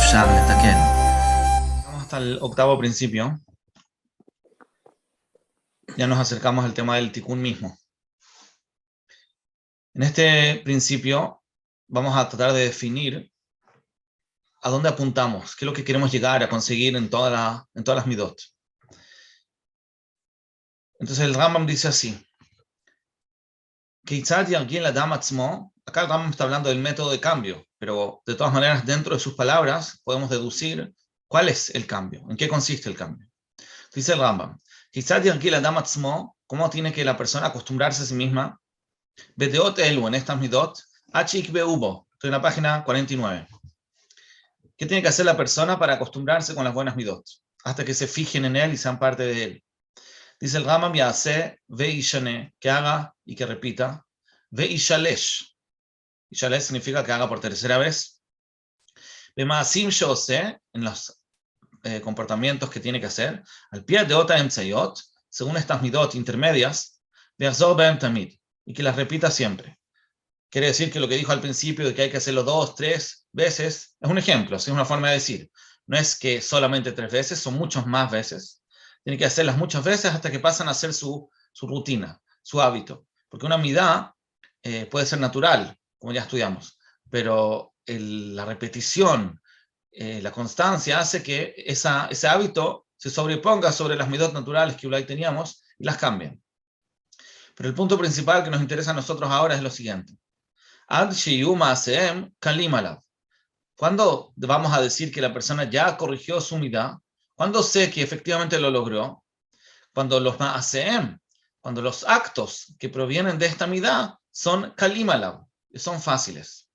אפשר לתקן. Vamos hasta el octavo principio. Ya nos acercamos al tema del tikkun mismo. En este principio vamos a tratar de definir a dónde apuntamos, qué es lo que queremos llegar a conseguir en todas las midot. Entonces el Rambam dice así: acá el Rambam está hablando del método de cambio, pero de todas maneras dentro de sus palabras podemos deducir cuál es el cambio, en qué consiste el cambio. Dice el Rambam: ¿cómo tiene que la persona acostumbrarse a sí misma? En estas midot, estoy en la página 49. ¿Qué tiene que hacer la persona para acostumbrarse con las buenas midot? Hasta que se fijen en él y sean parte de él. Dice el Rambam: que haga y que repita. Veishalesh. Ishalesh significa que haga por tercera vez. En los comportamientos que tiene que hacer, al pie de otra emtsayot, según estas midot intermedias, y que las repita siempre. Quiere decir que lo que dijo al principio de que hay que hacerlo 2, 3 veces, es un ejemplo, es una forma de decir. No es que solamente 3 veces, son muchas más veces. Tiene que hacerlas muchas veces hasta que pasan a ser su rutina, su hábito. Porque una midá puede ser natural, como ya estudiamos, pero la repetición, la constancia hace que ese hábito se sobreponga sobre las midot naturales que ahí teníamos y las cambien. Pero el punto principal que nos interesa a nosotros ahora es lo siguiente. ¿Cuándo vamos a decir que la persona ya corrigió su midá? ¿Cuándo sé que efectivamente lo logró? Cuando los ma'aseem, cuando los actos que provienen de esta midá son kalimalav, son fáciles.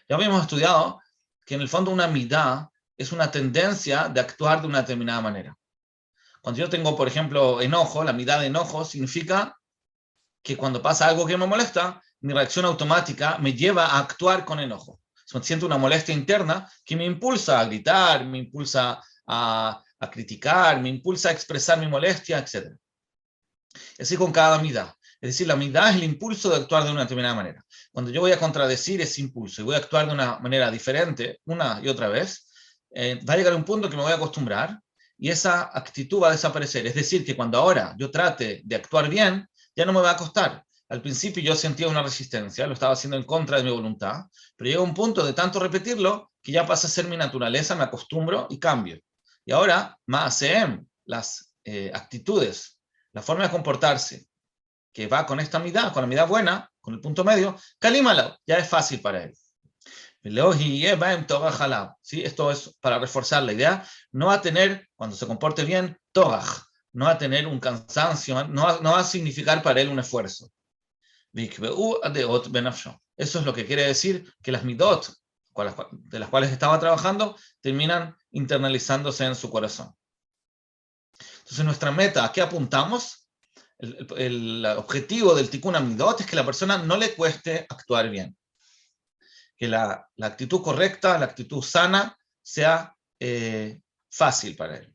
Ya habíamos estudiado que en el fondo una midá es una tendencia de actuar de una determinada manera. Cuando yo tengo, por ejemplo, enojo, la midá de enojo significa que cuando pasa algo que me molesta, mi reacción automática me lleva a actuar con enojo. Siento una molestia interna que me impulsa a gritar, me impulsa a criticar, me impulsa a expresar mi molestia, etc. Así con cada midá. Es decir, la midá es el impulso de actuar de una determinada manera. Cuando yo voy a contradecir ese impulso y voy a actuar de una manera diferente una y otra vez, va a llegar un punto que me voy a acostumbrar y esa actitud va a desaparecer. Es decir, que cuando ahora yo trate de actuar bien, ya no me va a costar. Al principio yo sentía una resistencia, lo estaba haciendo en contra de mi voluntad, pero llega un punto de tanto repetirlo que ya pasa a ser mi naturaleza, me acostumbro y cambio. Y ahora, ma'aseem, las actitudes, la forma de comportarse que va con esta midá, con la midá buena, con el punto medio, kalimala, ya es fácil para él. ¿Sí? Esto es para reforzar la idea. No va a tener, cuando se comporte bien, toraj, no va a tener un cansancio, no va a significar para él un esfuerzo. Eso es lo que quiere decir que las midot de las cuales estaba trabajando terminan internalizándose en su corazón. Entonces nuestra meta, ¿a qué apuntamos? El objetivo del tikkun midot es que la persona no le cueste actuar bien. Que la actitud correcta, la actitud sana, sea fácil para él.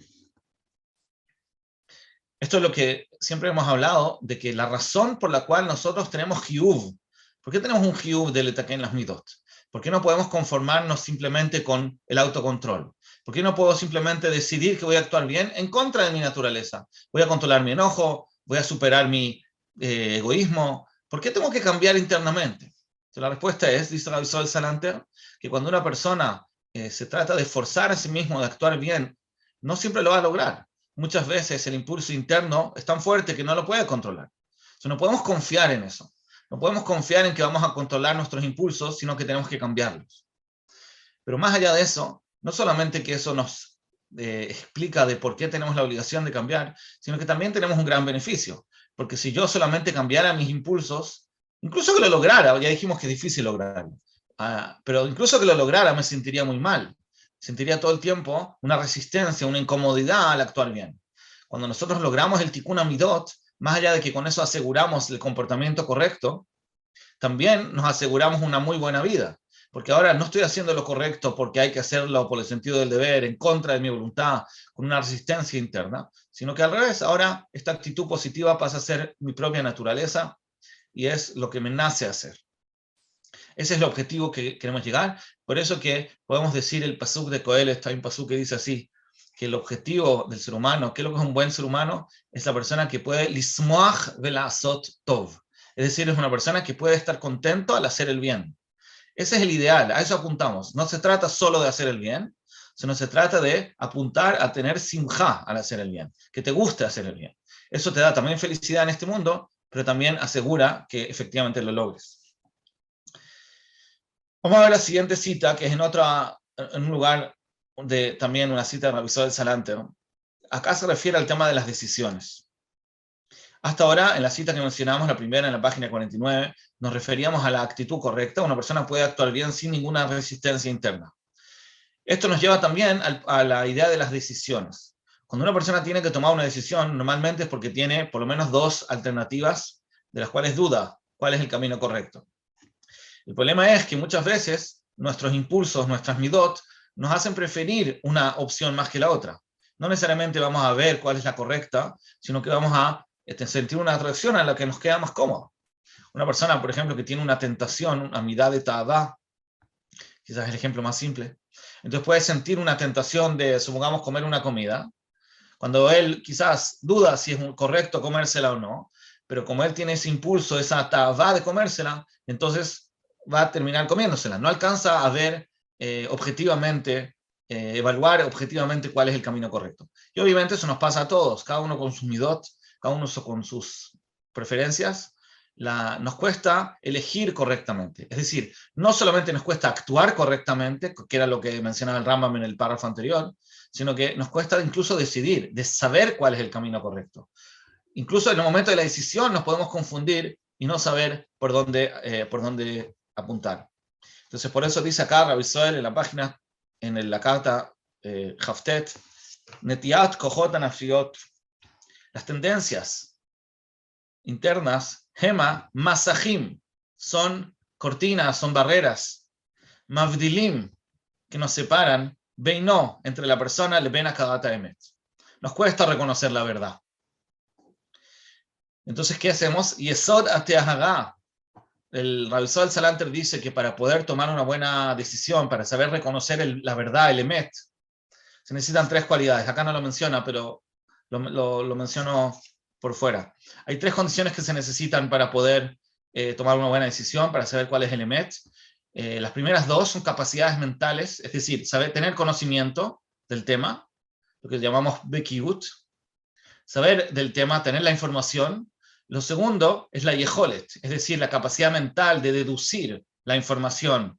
Esto es lo que siempre hemos hablado, de que la razón por la cual nosotros tenemos hiyuv, ¿por qué tenemos un hiyuv del etaquén en las midot? ¿Por qué no podemos conformarnos simplemente con el autocontrol? ¿Por qué no puedo simplemente decidir que voy a actuar bien en contra de mi naturaleza? Voy a controlar mi enojo, voy a superar mi egoísmo. ¿Por qué tengo que cambiar internamente? Entonces, la respuesta es, dice Rabbi Sol Salanter, que cuando una persona se trata de forzar a sí mismo de actuar bien, no siempre lo va a lograr. Muchas veces el impulso interno es tan fuerte que no lo puede controlar. Entonces, no podemos confiar en eso. No podemos confiar en que vamos a controlar nuestros impulsos, sino que tenemos que cambiarlos. Pero más allá de eso, no solamente que eso nos explica de por qué tenemos la obligación de cambiar, sino que también tenemos un gran beneficio. Porque si yo solamente cambiara mis impulsos, incluso que lo lograra, ya dijimos que es difícil lograrlo, pero incluso que lo lograra me sentiría muy mal. Sentiría todo el tiempo una resistencia, una incomodidad al actuar bien. Cuando nosotros logramos el tikkun midot, más allá de que con eso aseguramos el comportamiento correcto, también nos aseguramos una muy buena vida. Porque ahora no estoy haciendo lo correcto porque hay que hacerlo por el sentido del deber, en contra de mi voluntad, con una resistencia interna, sino que al revés, ahora esta actitud positiva pasa a ser mi propia naturaleza y es lo que me nace hacer. Ese es el objetivo que queremos llegar. Por eso que podemos decir el pasuk de Coelet, hay un pasuk que dice así, que el objetivo del ser humano, ¿qué es lo que es un buen ser humano? Es la persona que puede lismoach velasot tov. Es decir, es una persona que puede estar contento al hacer el bien. Ese es el ideal, a eso apuntamos. No se trata solo de hacer el bien, sino se trata de apuntar a tener simja al hacer el bien, que te guste hacer el bien. Eso te da también felicidad en este mundo, pero también asegura que efectivamente lo logres. Vamos a ver la siguiente cita, que es en un lugar de también una cita de Rabbi Zohar Salanter. Acá se refiere al tema de las decisiones. Hasta ahora, en la cita que mencionamos, la primera en la página 49, nos referíamos a la actitud correcta. Una persona puede actuar bien sin ninguna resistencia interna. Esto nos lleva también a la idea de las decisiones. Cuando una persona tiene que tomar una decisión, normalmente es porque tiene por lo menos dos alternativas de las cuales duda cuál es el camino correcto. El problema es que muchas veces nuestros impulsos, nuestras midot, nos hacen preferir una opción más que la otra. No necesariamente vamos a ver cuál es la correcta, sino que vamos a sentir una atracción a la que nos queda más cómoda. Una persona, por ejemplo, que tiene una tentación, una midá de ta'avá, quizás es el ejemplo más simple, entonces puede sentir una tentación de, supongamos, comer una comida, cuando él quizás duda si es correcto comérsela o no, pero como él tiene ese impulso, esa ta'avá de comérsela, entonces va a terminar comiéndosela. No alcanza a ver objetivamente, evaluar objetivamente cuál es el camino correcto. Y obviamente eso nos pasa a todos, cada uno con sus midot, cada uno con sus preferencias. Nos cuesta elegir correctamente. Es decir, no solamente nos cuesta actuar correctamente, que era lo que mencionaba el Rambam en el párrafo anterior, sino que nos cuesta incluso decidir, de saber cuál es el camino correcto. Incluso en el momento de la decisión nos podemos confundir y no saber por dónde apuntar. Entonces, por eso dice acá Rabbi Zohar en la página, en la carta Haftet, Netiat Kohot Anafshiot, las tendencias internas, Hema, Masajim, son cortinas, son barreras, Mavdilim, que nos separan, Beino, entre la persona, le Bena Kadata Emet. Nos cuesta reconocer la verdad. Entonces, ¿qué hacemos? Yesod Ateahagá. El Rabbi Zohar Salanter dice que para poder tomar una buena decisión, para saber reconocer la verdad, el Emet, se necesitan tres cualidades. Acá no lo menciona, pero lo menciono por fuera. Hay tres condiciones que se necesitan para poder tomar una buena decisión, para saber cuál es el Emet. Las primeras dos son capacidades mentales, es decir, tener conocimiento del tema, lo que llamamos Bekiut, saber del tema, tener la información. Lo segundo es la yeholet, es decir, la capacidad mental de deducir la información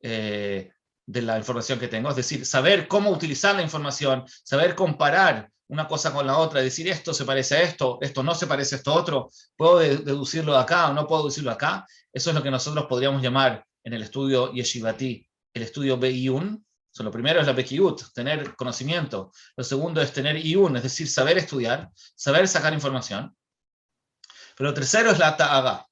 de la información que tengo, es decir, saber cómo utilizar la información, saber comparar una cosa con la otra, decir esto se parece a esto, esto no se parece a esto otro, puedo deducirlo de acá o no puedo deducirlo acá. Eso es lo que nosotros podríamos llamar en el estudio yeshivati, el estudio Be'iyun. Lo primero es la Bekiut, tener conocimiento. Lo segundo es tener Iyun, es decir, saber estudiar, saber sacar información. Pero lo tercero es la ta'agá.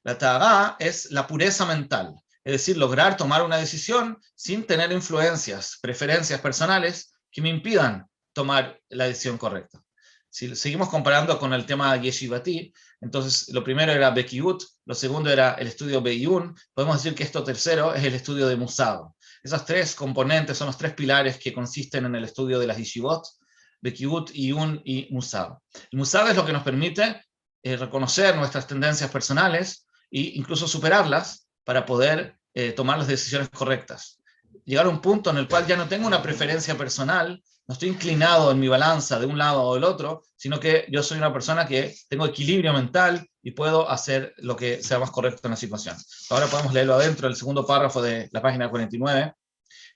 La ta'agá es la pureza mental, es decir, lograr tomar una decisión sin tener influencias, preferencias personales que me impidan tomar la decisión correcta. Si seguimos comparando con el tema yeshivati, entonces lo primero era Bekiut, lo segundo era el estudio Be'iyun, podemos decir que esto tercero es el estudio de Musab. Esos tres componentes son los tres pilares que consisten en el estudio de las yeshivot, Bekiut, Iyun y Musab. El Musab es lo que nos permite reconocer nuestras tendencias personales e incluso superarlas para poder tomar las decisiones correctas. Llegar a un punto en el cual ya no tengo una preferencia personal, no estoy inclinado en mi balanza de un lado o del otro, sino que yo soy una persona que tengo equilibrio mental y puedo hacer lo que sea más correcto en la situación. Ahora podemos leerlo adentro, el segundo párrafo de la página 49.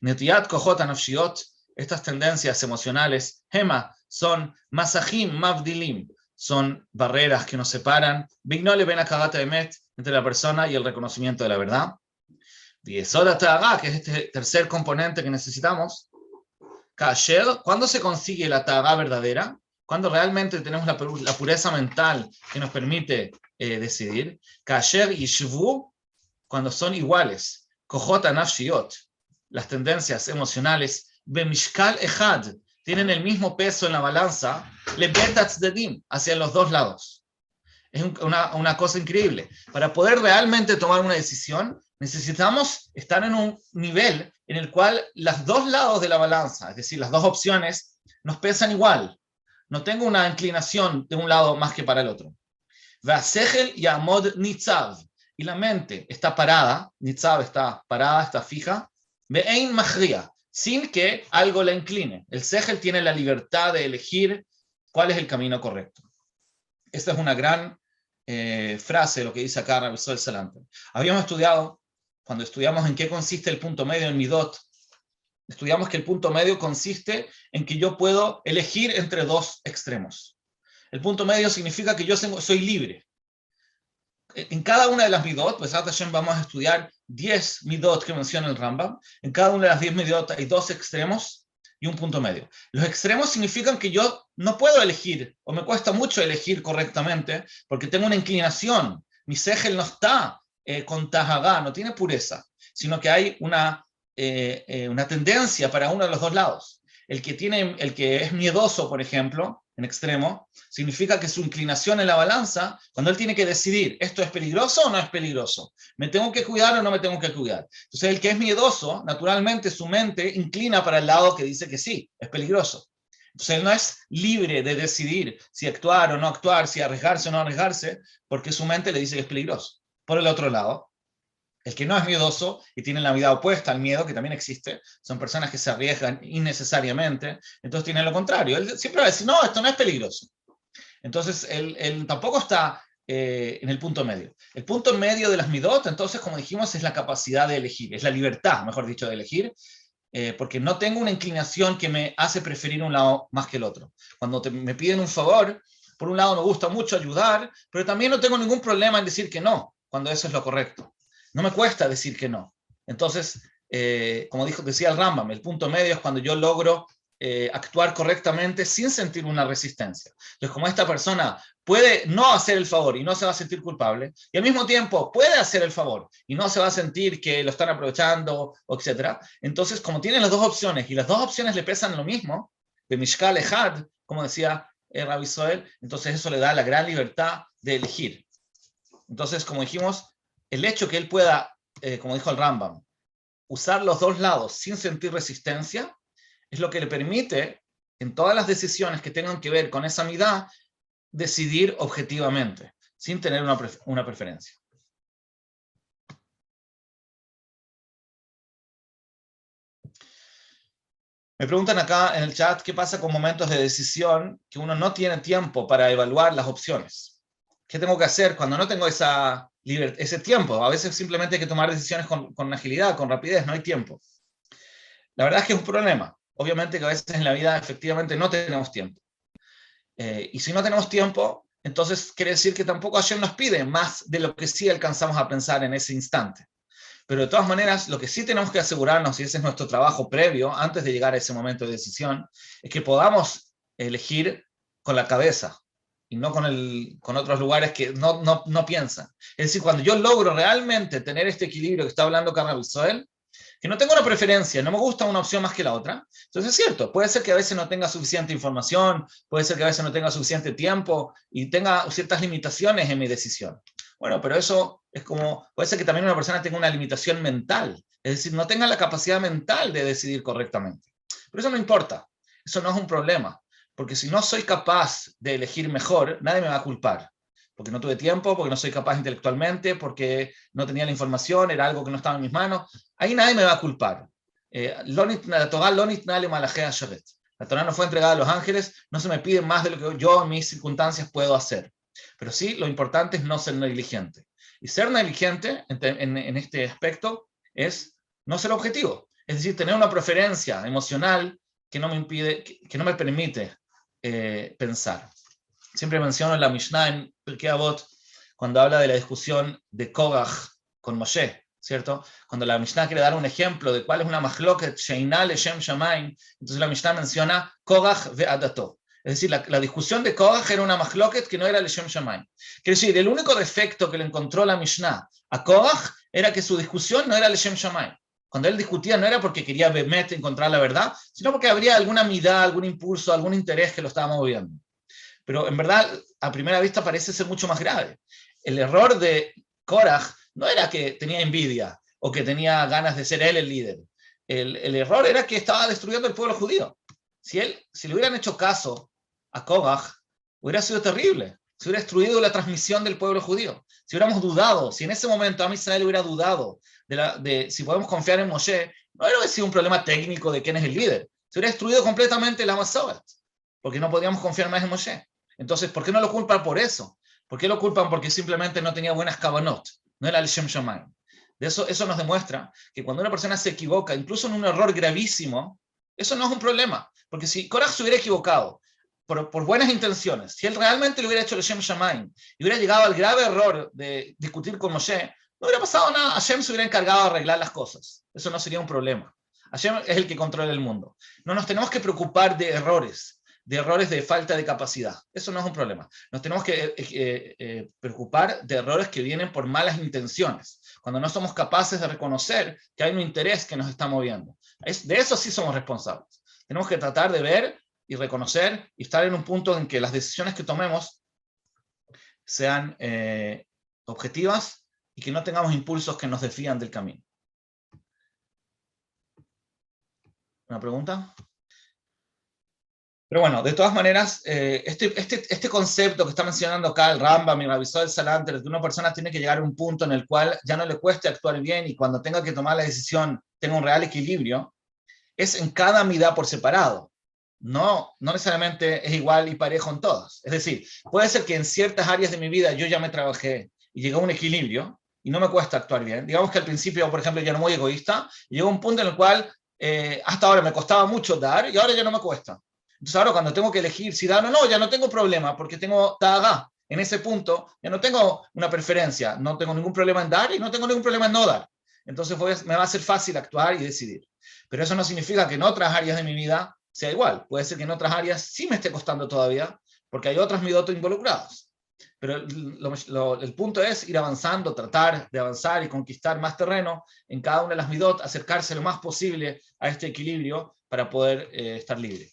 Netiat kohot anafshiot, estas tendencias emocionales, Hema, son masajim mavdilim, son barreras que nos separan, Bignole ben akagata emet, entre la persona y el reconocimiento de la verdad. Yesod ta'agá, que es este tercer componente que necesitamos. Kasher, ¿cuándo se consigue la ta'agá verdadera? Cuando realmente tenemos la pureza mental que nos permite decidir. Kasher yishvu, cuando son iguales. Kohot anafshiot, las tendencias emocionales. Bemishkal echad, tienen el mismo peso en la balanza, hacia los dos lados. Es una cosa increíble. Para poder realmente tomar una decisión, Necesitamos estar en un nivel en el cual los dos lados de la balanza, es decir, las dos opciones, nos pesan igual. No tengo una inclinación de un lado más que para el otro. Vasegel yamod nitzav. Y la mente está parada, nitzav está parada, está fija, ve'ein machria, sin que algo la incline. El segel tiene la libertad de elegir cuál es el camino correcto. Esta es una gran frase de lo que dice acá Rabbi Zohar Salanter. Habíamos estudiado, cuando estudiamos en qué consiste el punto medio en Midot, estudiamos que el punto medio consiste en que yo puedo elegir entre dos extremos. El punto medio significa que yo soy libre. En cada una de las midot, pues vamos a estudiar 10 midot que menciona el Rambam. En cada una de las 10 midot hay dos extremos y un punto medio. Los extremos significan que yo no puedo elegir, o me cuesta mucho elegir correctamente, porque tengo una inclinación. Mi segel no está con tahagá, no tiene pureza, sino que hay una tendencia para uno de los dos lados. El que es miedoso, por ejemplo, en extremo, significa que su inclinación en la balanza, cuando él tiene que decidir, ¿esto es peligroso o no es peligroso? ¿Me tengo que cuidar o no me tengo que cuidar? Entonces, el que es miedoso, naturalmente su mente inclina para el lado que dice que sí, es peligroso. Entonces, él no es libre de decidir si actuar o no actuar, si arriesgarse o no arriesgarse, porque su mente le dice que es peligroso. Por el otro lado, el que no es miedoso y tiene la vida opuesta al miedo, que también existe, son personas que se arriesgan innecesariamente, entonces tienen lo contrario. Él siempre va a decir, no, esto no es peligroso. Entonces, él tampoco está en el punto medio. El punto medio de las midot, entonces, como dijimos, es la capacidad de elegir, es la libertad, mejor dicho, de elegir, porque no tengo una inclinación que me hace preferir un lado más que el otro. Cuando me piden un favor, por un lado me gusta mucho ayudar, pero también no tengo ningún problema en decir que no, cuando eso es lo correcto. No me cuesta decir que no. Entonces, como decía el Rambam, el punto medio es cuando yo logro actuar correctamente sin sentir una resistencia. Entonces, como esta persona puede no hacer el favor y no se va a sentir culpable, y al mismo tiempo puede hacer el favor y no se va a sentir que lo están aprovechando, etc. Entonces, como tienen las dos opciones y las dos opciones le pesan lo mismo, de Mishkal Echad, como decía Rabbi Zohar, entonces eso le da la gran libertad de elegir. Entonces, como dijimos, el hecho que él pueda, como dijo el Rambam, usar los dos lados sin sentir resistencia, es lo que le permite, en todas las decisiones que tengan que ver con esa midá, decidir objetivamente, sin tener una preferencia. Me preguntan acá en el chat qué pasa con momentos de decisión que uno no tiene tiempo para evaluar las opciones. ¿Qué tengo que hacer cuando no tengo ese tiempo? A veces simplemente hay que tomar decisiones con agilidad, con rapidez, no hay tiempo. La verdad es que es un problema. Obviamente que a veces en la vida efectivamente no tenemos tiempo. Y si no tenemos tiempo, entonces quiere decir que tampoco Hashem nos pide más de lo que sí alcanzamos a pensar en ese instante. Pero de todas maneras, lo que sí tenemos que asegurarnos, y ese es nuestro trabajo previo, antes de llegar a ese momento de decisión, es que podamos elegir con la cabeza y no con otros lugares que no piensan. Es decir, cuando yo logro realmente tener este equilibrio que está hablando Rabbi Zohar, que no tengo una preferencia, no me gusta una opción más que la otra, entonces es cierto, puede ser que a veces no tenga suficiente información, puede ser que a veces no tenga suficiente tiempo y tenga ciertas limitaciones en mi decisión. Bueno, pero eso es como, puede ser que también una persona tenga una limitación mental, es decir, no tenga la capacidad mental de decidir correctamente. Pero eso no importa, eso no es un problema, porque si no soy capaz de elegir mejor, nadie me va a culpar. Porque no tuve tiempo, porque no soy capaz intelectualmente, porque no tenía la información, era algo que no estaba en mis manos. Ahí nadie me va a culpar. La Torah no fue entregada a los ángeles, no se me pide más de lo que yo en mis circunstancias puedo hacer. Pero sí, lo importante es no ser negligente. Y ser negligente en este aspecto es no ser objetivo. Es decir, tener una preferencia emocional que no me permite pensar. Siempre menciono la Mishnah en Pirkei Avot, cuando habla de la discusión de Korach con Moshe, ¿cierto? Cuando la Mishnah quiere dar un ejemplo de cuál es una machloket sheina leshem shamayim, entonces la Mishnah menciona Korach ve'adato. Es decir, la discusión de Korach era una machloket que no era leshem shamayim. Quiere decir, el único defecto que le encontró la Mishnah a Korach era que su discusión no era leshem shamayim. Cuando él discutía no era porque quería encontrar la verdad, sino porque habría alguna midá, algún impulso, algún interés que lo estaba moviendo. Pero en verdad, a primera vista parece ser mucho más grave. El error de Korach no era que tenía envidia, o que tenía ganas de ser él el líder. El error era que estaba destruyendo el pueblo judío. Si le hubieran hecho caso a Korach, hubiera sido terrible. Se hubiera destruido la transmisión del pueblo judío. Si hubiéramos dudado, si en ese momento Am Israel hubiera dudado de si podemos confiar en Moshe, no hubiera sido un problema técnico de quién es el líder. Se hubiera destruido completamente la Masoret, porque no podíamos confiar más en Moshe. Entonces, ¿por qué no lo culpan por eso? ¿Por qué lo culpan? Porque simplemente no tenía buenas kavanot, no era el Shem Shamayim. Eso nos demuestra que cuando una persona se equivoca, incluso en un error gravísimo, eso no es un problema. Porque si Korach se hubiera equivocado por buenas intenciones, si él realmente le hubiera hecho el Shem Shamayim y hubiera llegado al grave error de discutir con Moshe, no hubiera pasado nada. Hashem se hubiera encargado de arreglar las cosas. Eso no sería un problema. Hashem es el que controla el mundo. No nos tenemos que preocupar de errores de falta de capacidad. Eso no es un problema. Nos tenemos que preocupar de errores que vienen por malas intenciones, cuando no somos capaces de reconocer que hay un interés que nos está moviendo. De eso sí somos responsables. Tenemos que tratar de ver y reconocer y estar en un punto en que las decisiones que tomemos sean objetivas y que no tengamos impulsos que nos desvían del camino. ¿Una pregunta? Pero bueno, de todas maneras, este concepto que está mencionando acá el Rambam y Rabbi Zohar Salanter, de que una persona tiene que llegar a un punto en el cual ya no le cueste actuar bien y cuando tenga que tomar la decisión tenga un real equilibrio, es en cada midá por separado. No necesariamente es igual y parejo en todas. Es decir, puede ser que en ciertas áreas de mi vida yo ya me trabajé y llegué a un equilibrio y no me cuesta actuar bien. Digamos que al principio, por ejemplo, yo era muy egoísta y llegó un punto en el cual hasta ahora me costaba mucho dar y ahora ya no me cuesta. Entonces ahora cuando tengo que elegir si dar o no, ya no tengo problema porque tengo ta'agá. En ese punto ya no tengo una preferencia, no tengo ningún problema en dar y no tengo ningún problema en no dar. Entonces me va a ser fácil actuar y decidir. Pero eso no significa que en otras áreas de mi vida sea igual. Puede ser que en otras áreas sí me esté costando todavía porque hay otras midot involucradas. Pero el punto es ir avanzando, tratar de avanzar y conquistar más terreno en cada una de las midot, acercarse lo más posible a este equilibrio para poder estar libre.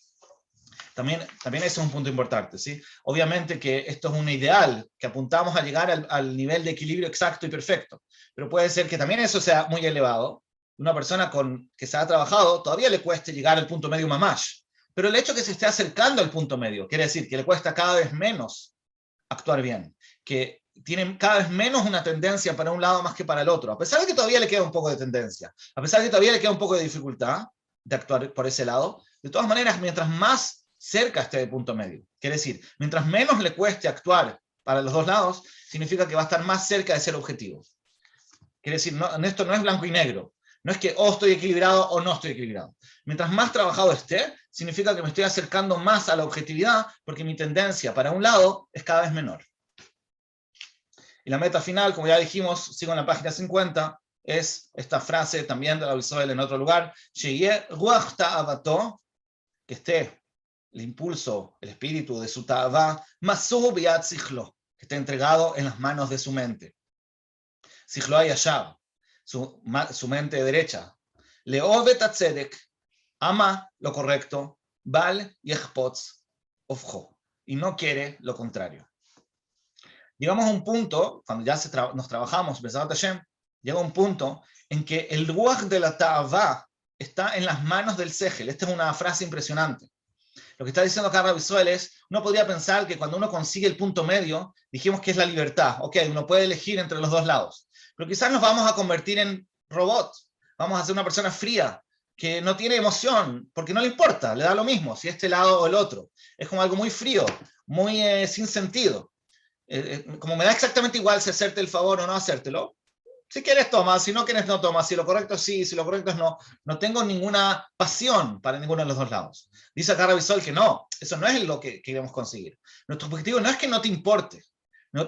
También eso es un punto importante, ¿sí? Obviamente que esto es un ideal, que apuntamos a llegar al nivel de equilibrio exacto y perfecto, pero puede ser que también eso sea muy elevado. Una persona que se ha trabajado todavía le cueste llegar al punto medio mamash, pero el hecho de que se esté acercando al punto medio quiere decir que le cuesta cada vez menos actuar bien, que tiene cada vez menos una tendencia para un lado más que para el otro, a pesar de que todavía le queda un poco de tendencia, a pesar de que todavía le queda un poco de dificultad de actuar por ese lado. De todas maneras, mientras más cerca esté del punto medio, quiere decir, mientras menos le cueste actuar para los dos lados, significa que va a estar más cerca de ser objetivo. Quiere decir, esto no es blanco y negro, no es que estoy equilibrado o no estoy equilibrado. Mientras más trabajado esté, significa que me estoy acercando más a la objetividad, porque mi tendencia para un lado es cada vez menor. Y la meta final, como ya dijimos, sigo en la página 50, es esta frase también de la Bisoel en otro lugar, que esté el impulso, el espíritu de su ta'avá, masú biyad sichlo, que esté entregado en las manos de su mente. Sichlo hayashab, su mente derecha. Leovet atzedek, ama lo correcto, bal yechpotz ofjo, y no quiere lo contrario. Llegamos a un punto, cuando ya nos trabajamos, Besat Hashem, llega un punto en que el ruach de la ta'avá está en las manos del sejel. Esta es una frase impresionante. Lo que está diciendo acá Rabbi Zohar es, uno podría pensar que cuando uno consigue el punto medio, dijimos que es la libertad. Ok, uno puede elegir entre los dos lados. Pero quizás nos vamos a convertir en robots. Vamos a ser una persona fría, que no tiene emoción, porque no le importa, le da lo mismo, si este lado o el otro. Es como algo muy frío, muy sin sentido. Como me da exactamente igual si hacerte el favor o no hacértelo. Si quieres tomas, si no quieres no tomas, si lo correcto es sí, si lo correcto es no. No tengo ninguna pasión para ninguno de los dos lados. Dice acá Rabbi Zohar que no, eso no es lo que queremos conseguir. Nuestro objetivo no es que no te importe,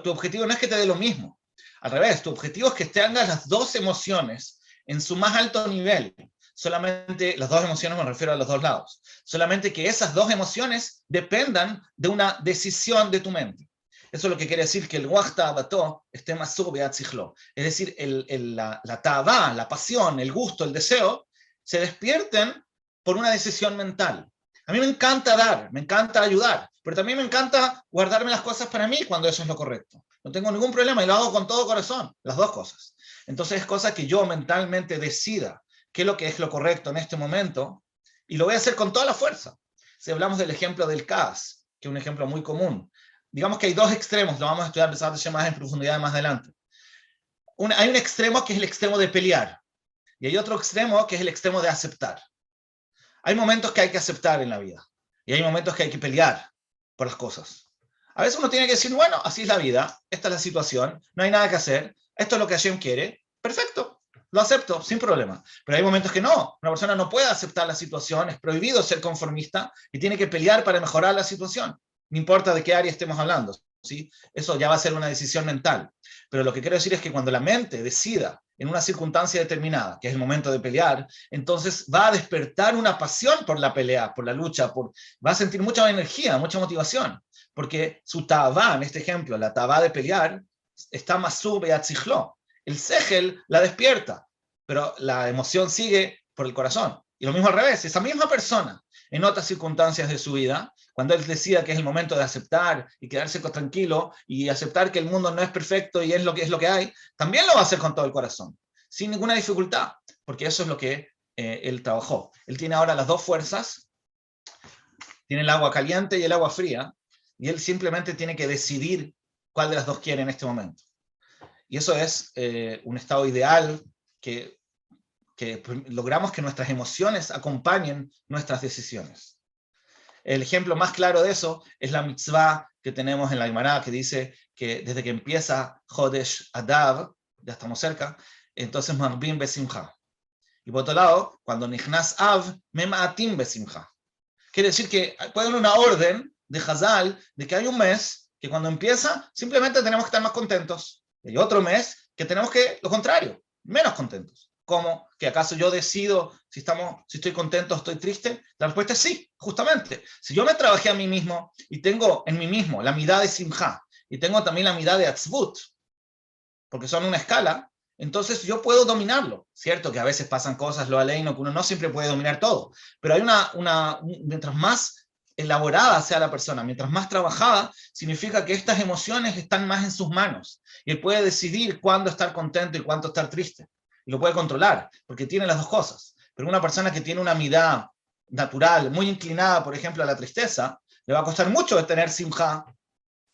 tu objetivo no es que te dé lo mismo. Al revés, tu objetivo es que tengas las dos emociones en su más alto nivel. Solamente, las dos emociones me refiero a los dos lados. Solamente que esas dos emociones dependan de una decisión de tu mente. Eso es lo que quiere decir que el ruach ta'avató esté masú biyad sichlo. Es decir, la ta'avá, la pasión, el gusto, el deseo, se despierten por una decisión mental. A mí me encanta dar, me encanta ayudar, pero también me encanta guardarme las cosas para mí cuando eso es lo correcto. No tengo ningún problema y lo hago con todo corazón, las dos cosas. Entonces es cosa que yo mentalmente decida qué es lo que es lo correcto en este momento, y lo voy a hacer con toda la fuerza. Si hablamos del ejemplo del Kaas, que es un ejemplo muy común, digamos que hay dos extremos, lo vamos a estudiar más en profundidad más adelante. Hay un extremo que es el extremo de pelear, y hay otro extremo que es el extremo de aceptar. Hay momentos que hay que aceptar en la vida, y hay momentos que hay que pelear por las cosas. A veces uno tiene que decir, bueno, así es la vida, esta es la situación, no hay nada que hacer, esto es lo que Hashem quiere, perfecto, lo acepto, sin problema. Pero hay momentos que no, una persona no puede aceptar la situación, es prohibido ser conformista y tiene que pelear para mejorar la situación. No importa de qué área estemos hablando, ¿sí? Eso ya va a ser una decisión mental. Pero lo que quiero decir es que cuando la mente decida en una circunstancia determinada, que es el momento de pelear, entonces va a despertar una pasión por la pelea, por la lucha, va a sentir mucha energía, mucha motivación, porque su tabá, en este ejemplo, la tabá de pelear, está masub y atzichló. El segel la despierta, pero la emoción sigue por el corazón. Y lo mismo al revés, esa misma persona, en otras circunstancias de su vida, cuando él decida que es el momento de aceptar y quedarse tranquilo y aceptar que el mundo no es perfecto y es lo que hay, también lo va a hacer con todo el corazón, sin ninguna dificultad, porque eso es lo que él trabajó. Él tiene ahora las dos fuerzas, tiene el agua caliente y el agua fría, y él simplemente tiene que decidir cuál de las dos quiere en este momento. Y eso es un estado ideal que logramos que nuestras emociones acompañen nuestras decisiones. El ejemplo más claro de eso es la mitzvah que tenemos en la Gemara, que dice que desde que empieza Chodesh Adar, ya estamos cerca, entonces Marbim Besimcha. Y por otro lado, cuando Nichnas Av, Memaatim Besimcha. Quiere decir que puede haber una orden de Hazal de que hay un mes que cuando empieza simplemente tenemos que estar más contentos. Y hay otro mes que tenemos que, lo contrario, menos contentos. ¿Cómo? ¿Que acaso yo decido si estoy contento o estoy triste? La respuesta es sí, justamente. Si yo me trabajé a mí mismo y tengo en mí mismo la midá de simja y tengo también la midá de atzvut, porque son una escala, entonces yo puedo dominarlo. Cierto que a veces pasan cosas, lo aleino, que uno no siempre puede dominar todo, pero hay mientras más elaborada sea la persona, mientras más trabajada, significa que estas emociones están más en sus manos y él puede decidir cuándo estar contento y cuándo estar triste. Y lo puede controlar, porque tiene las dos cosas. Pero una persona que tiene una mirada natural, muy inclinada, por ejemplo, a la tristeza, le va a costar mucho tener simja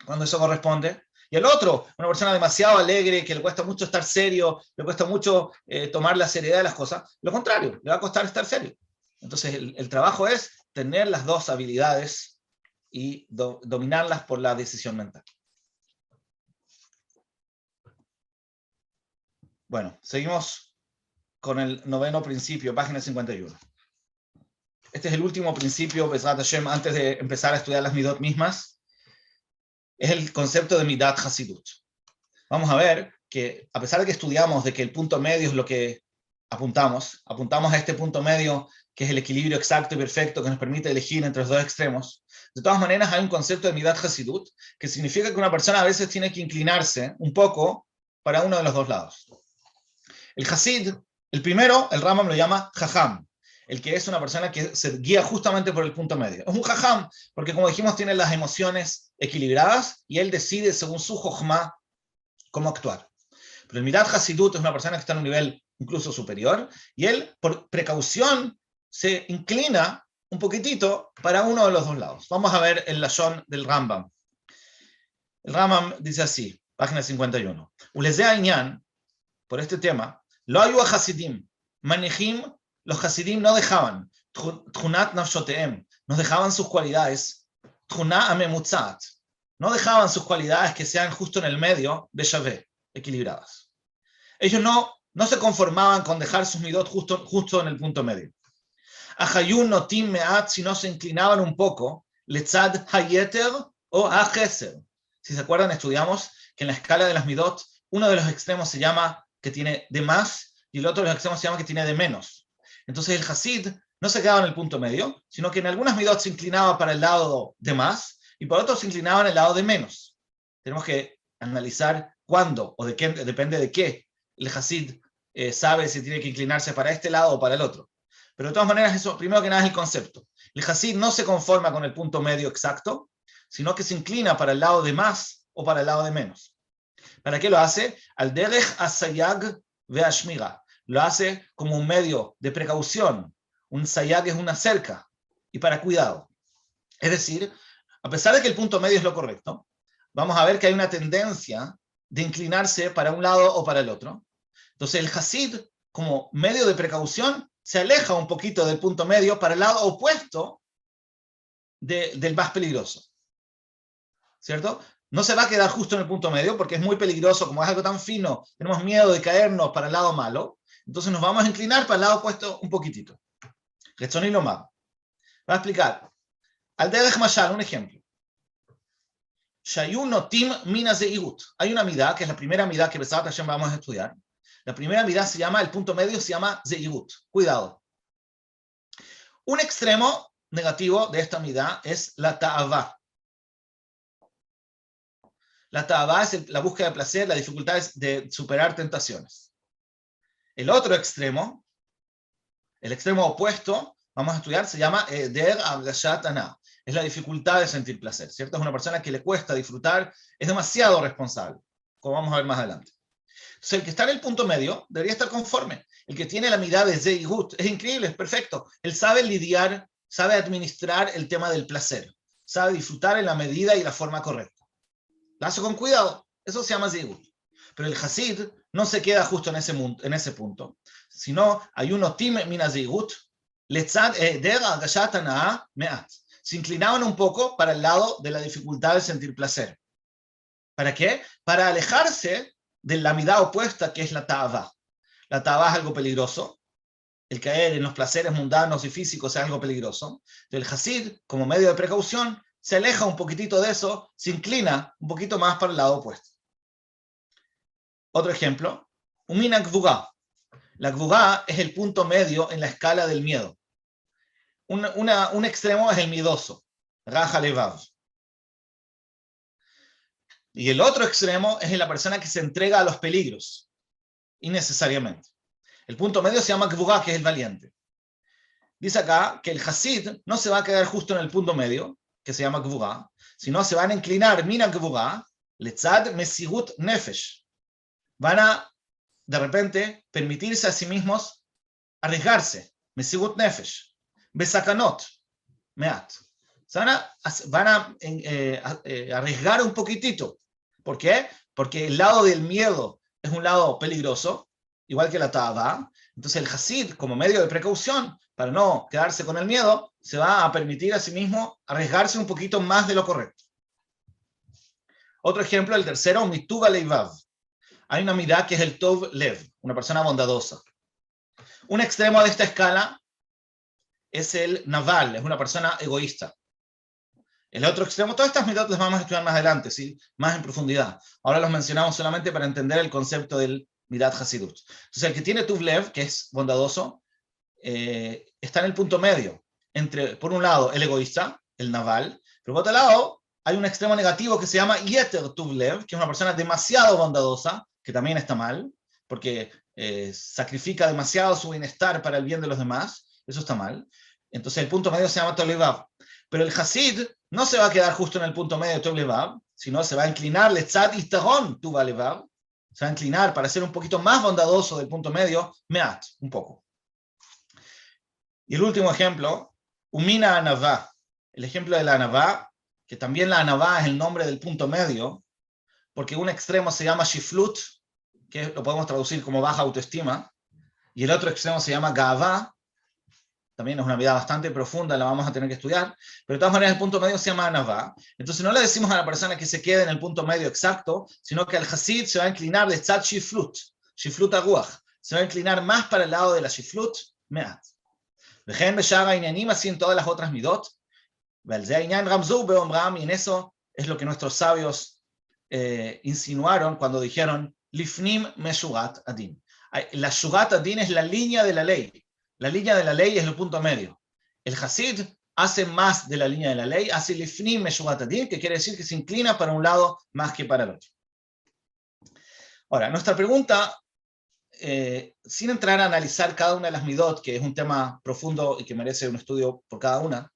cuando eso corresponde. Y el otro, una persona demasiado alegre, que le cuesta mucho estar serio, le cuesta mucho tomar la seriedad de las cosas, lo contrario, le va a costar estar serio. Entonces, el trabajo es tener las dos habilidades y dominarlas por la decisión mental. Bueno, seguimos con el noveno principio, página 51. Este es el último principio, Bezrat Hashem, antes de empezar a estudiar las midot mismas. Es el concepto de midat hasidut. Vamos a ver que, a pesar de que estudiamos de que el punto medio es lo que apuntamos a este punto medio, que es el equilibrio exacto y perfecto que nos permite elegir entre los dos extremos. De todas maneras, hay un concepto de midat hasidut, que significa que una persona a veces tiene que inclinarse un poco para uno de los dos lados. El Hasid, el primero, el Rambam lo llama Jajam, el que es una persona que se guía justamente por el punto medio. Es un Jajam, porque como dijimos, tiene las emociones equilibradas y él decide según su Jochma cómo actuar. Pero el Midat Hasidut es una persona que está en un nivel incluso superior y él, por precaución, se inclina un poquitito para uno de los dos lados. Vamos a ver el lashon del Rambam. El Rambam dice así, página 51. Ulezea Inyan, por este tema, lo ayu a Hasidim, manejim, los Hasidim no dejaban, tchunat nafshoteem, nos dejaban sus cualidades, tchunat amemutzat, no dejaban sus cualidades que sean justo en el medio, beshavé, equilibradas. Ellos no se conformaban con dejar sus midot justo en el punto medio. Ahayun notim meat, si no se inclinaban un poco, letzad hayeter o hacheser. Si se acuerdan, estudiamos que en la escala de las midot, uno de los extremos se llama que tiene de más y el otro de los extremos se llama que tiene de menos. Entonces el Hasid no se quedaba en el punto medio, sino que en algunas midot se inclinaba para el lado de más y por otros se inclinaba en el lado de menos. Tenemos que analizar cuándo o de qué, depende de qué el Hasid sabe si tiene que inclinarse para este lado o para el otro. Pero de todas maneras, eso primero que nada es el concepto. El Hasid no se conforma con el punto medio exacto, sino que se inclina para el lado de más o para el lado de menos. ¿Para qué lo hace? Al derech asayag ve'ashmira. Lo hace como un medio de precaución, un sayag es una cerca, y para cuidado. Es decir, a pesar de que el punto medio es lo correcto, vamos a ver que hay una tendencia de inclinarse para un lado o para el otro. Entonces el Hasid, como medio de precaución, se aleja un poquito del punto medio para el lado opuesto del más peligroso. ¿Cierto? No se va a quedar justo en el punto medio porque es muy peligroso, como es algo tan fino, tenemos miedo de caernos para el lado malo, entonces nos vamos a inclinar para el lado opuesto un poquitito. Retzoní lomar. Va a explicar. Al derech mashal, un ejemplo. Shayu notim mina zeirut. Hay una midá, que es la primera midá que Besat Hashem vamos a estudiar. La primera midá se llama, el punto medio se llama zeirut. Cuidado. Un extremo negativo de esta midá es la ta'avá. La ta'avá es la búsqueda de placer, la dificultad es de superar tentaciones. El otro extremo, el extremo opuesto, vamos a estudiar, se llama der argashat ana. Es la dificultad de sentir placer, ¿cierto? Es una persona que le cuesta disfrutar, es demasiado responsable, como vamos a ver más adelante. Entonces, el que está en el punto medio debería estar conforme. El que tiene la mirada de Zeigut es increíble, es perfecto. Él sabe lidiar, sabe administrar el tema del placer, sabe disfrutar en la medida y la forma correcta. Lo hace con cuidado, eso se llama Zeigut. Pero el Hasid no se queda justo en ese punto, sino hay uno tim mina Zeigut, letzad der argashat ana me'at. Se inclinaban un poco para el lado de la dificultad de sentir placer. ¿Para qué? Para alejarse de la mirada opuesta que es la ta'avá. La ta'avá es algo peligroso. El caer en los placeres mundanos y físicos es algo peligroso. El Hasid, como medio de precaución, se aleja un poquitito de eso, se inclina un poquito más para el lado opuesto. Otro ejemplo, umina gvugá. La gvugá es el punto medio en la escala del miedo. Un extremo es el miedoso, raja levav. Y el otro extremo es la persona que se entrega a los peligros, innecesariamente. El punto medio se llama gvugá, que es el valiente. Dice acá que el Hasid no se va a quedar justo en el punto medio, que se llama gvugá, sino se van a inclinar, mina gvugá, letzad mesigut nefesh. Van a, de repente, permitirse a sí mismos arriesgarse, mesigut nefesh. Besakanot, meat. Van a arriesgar un poquitito. ¿Por qué? Porque el lado del miedo es un lado peligroso, igual que la ta'avá. Entonces el Hasid, como medio de precaución, para no quedarse con el miedo, se va a permitir a sí mismo arriesgarse un poquito más de lo correcto. Otro ejemplo, el tercero, mituva leivav. Hay una mirá que es el tov lev, una persona bondadosa. Un extremo de esta escala es el naval, es una persona egoísta. El otro extremo, todas estas midot las vamos a estudiar más adelante, ¿sí? Más en profundidad. Ahora los mencionamos solamente para entender el concepto del midat hasidut. Entonces el que tiene tuv lev, que es bondadoso, está en el punto medio, entre, por un lado, el egoísta, el naval, pero por otro lado, hay un extremo negativo que se llama yeter tuv lev, que es una persona demasiado bondadosa, que también está mal, porque sacrifica demasiado su bienestar para el bien de los demás. Eso está mal. Entonces el punto medio se llama Tolevav. Pero el Hasid no se va a quedar justo en el punto medio de Tolevav, sino se va a inclinar, Letzad Istaron Tuvalevav, se va a inclinar para ser un poquito más bondadoso del punto medio, Meat, un poco. Y el último ejemplo, Umina Anavá. El ejemplo de la Anavá, que también la Anavá es el nombre del punto medio, porque un extremo se llama Shiflut, que lo podemos traducir como baja autoestima, y el otro extremo se llama Gavá. También es una vida bastante profunda, la vamos a tener que estudiar, pero de todas maneras el punto medio se llama Anavá. Entonces no le decimos a la persona que se quede en el punto medio exacto, sino que al Hasid se va a inclinar de Tzad Shiflut, Shiflut Aguach, se va a inclinar más para el lado de la Shiflut Meat. Dejen Beshara Inyanim, así en todas las otras midot, y en eso es lo que nuestros sabios insinuaron cuando dijeron Lifnim Meshugat Adin. La Shugat Adin es la línea de la ley. La línea de la ley es el punto medio. El Hasid hace más de la línea de la ley, hace Lifnim Meshugat Adin, que quiere decir que se inclina para un lado más que para el otro. Ahora, nuestra pregunta, sin entrar a analizar cada una de las midot, que es un tema profundo y que merece un estudio por cada una,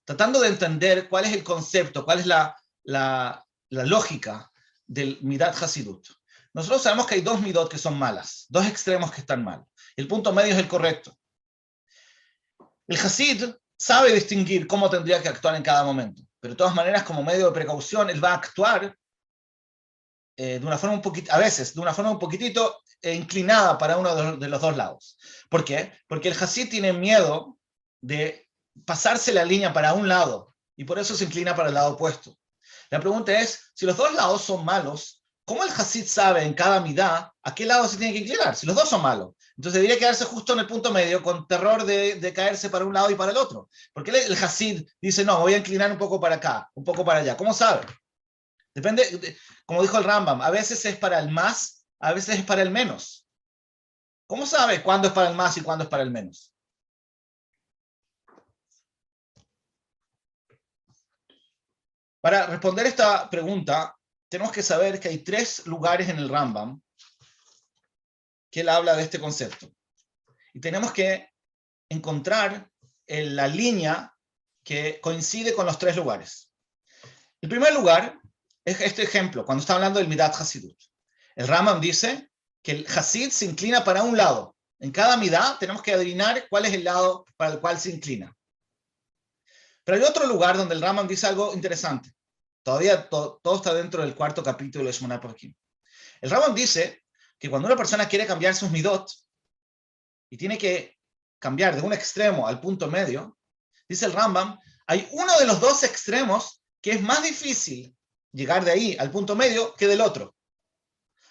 tratando de entender cuál es el concepto, cuál es la lógica del midat hasidut. nosotros sabemos que hay dos midot que son malas, dos extremos que están mal. El punto medio es el correcto. El Hasid sabe distinguir cómo tendría que actuar en cada momento, pero de todas maneras, como medio de precaución, él va a actuar de una forma un poquito, a veces, de una forma un poquitito inclinada para uno de los dos lados. ¿Por qué? Porque el Hasid tiene miedo de pasarse la línea para un lado y por eso se inclina para el lado opuesto. La pregunta es, si los dos lados son malos, ¿cómo el Hasid sabe en cada midá a qué lado se tiene que inclinar? Si los dos son malos. Entonces debería quedarse justo en el punto medio con terror de caerse para un lado y para el otro. Porque el Hasid dice, no, voy a inclinar un poco para acá, un poco para allá. ¿Cómo sabe? Depende, como dijo el Rambam, a veces es para el más, a veces es para el menos. ¿Cómo sabe cuándo es para el más y cuándo es para el menos? Para responder esta pregunta, tenemos que saber que hay 3 lugares en el Rambam que él habla de este concepto. Y tenemos que encontrar la línea que coincide con los 3 lugares. El primer lugar es este ejemplo, cuando está hablando del Midat Hasidut. El Rambam dice que el Hasid se inclina para un lado. En cada Midat tenemos que adivinar cuál es el lado para el cual se inclina. Pero hay otro lugar donde el Rambam dice algo interesante. Todavía todo está dentro del 4º capítulo de Shmona Parakim. El Rambam dice que cuando una persona quiere cambiar sus midot y tiene que cambiar de un extremo al punto medio, dice el Rambam, hay uno de los dos extremos que es más difícil llegar de ahí al punto medio que del otro.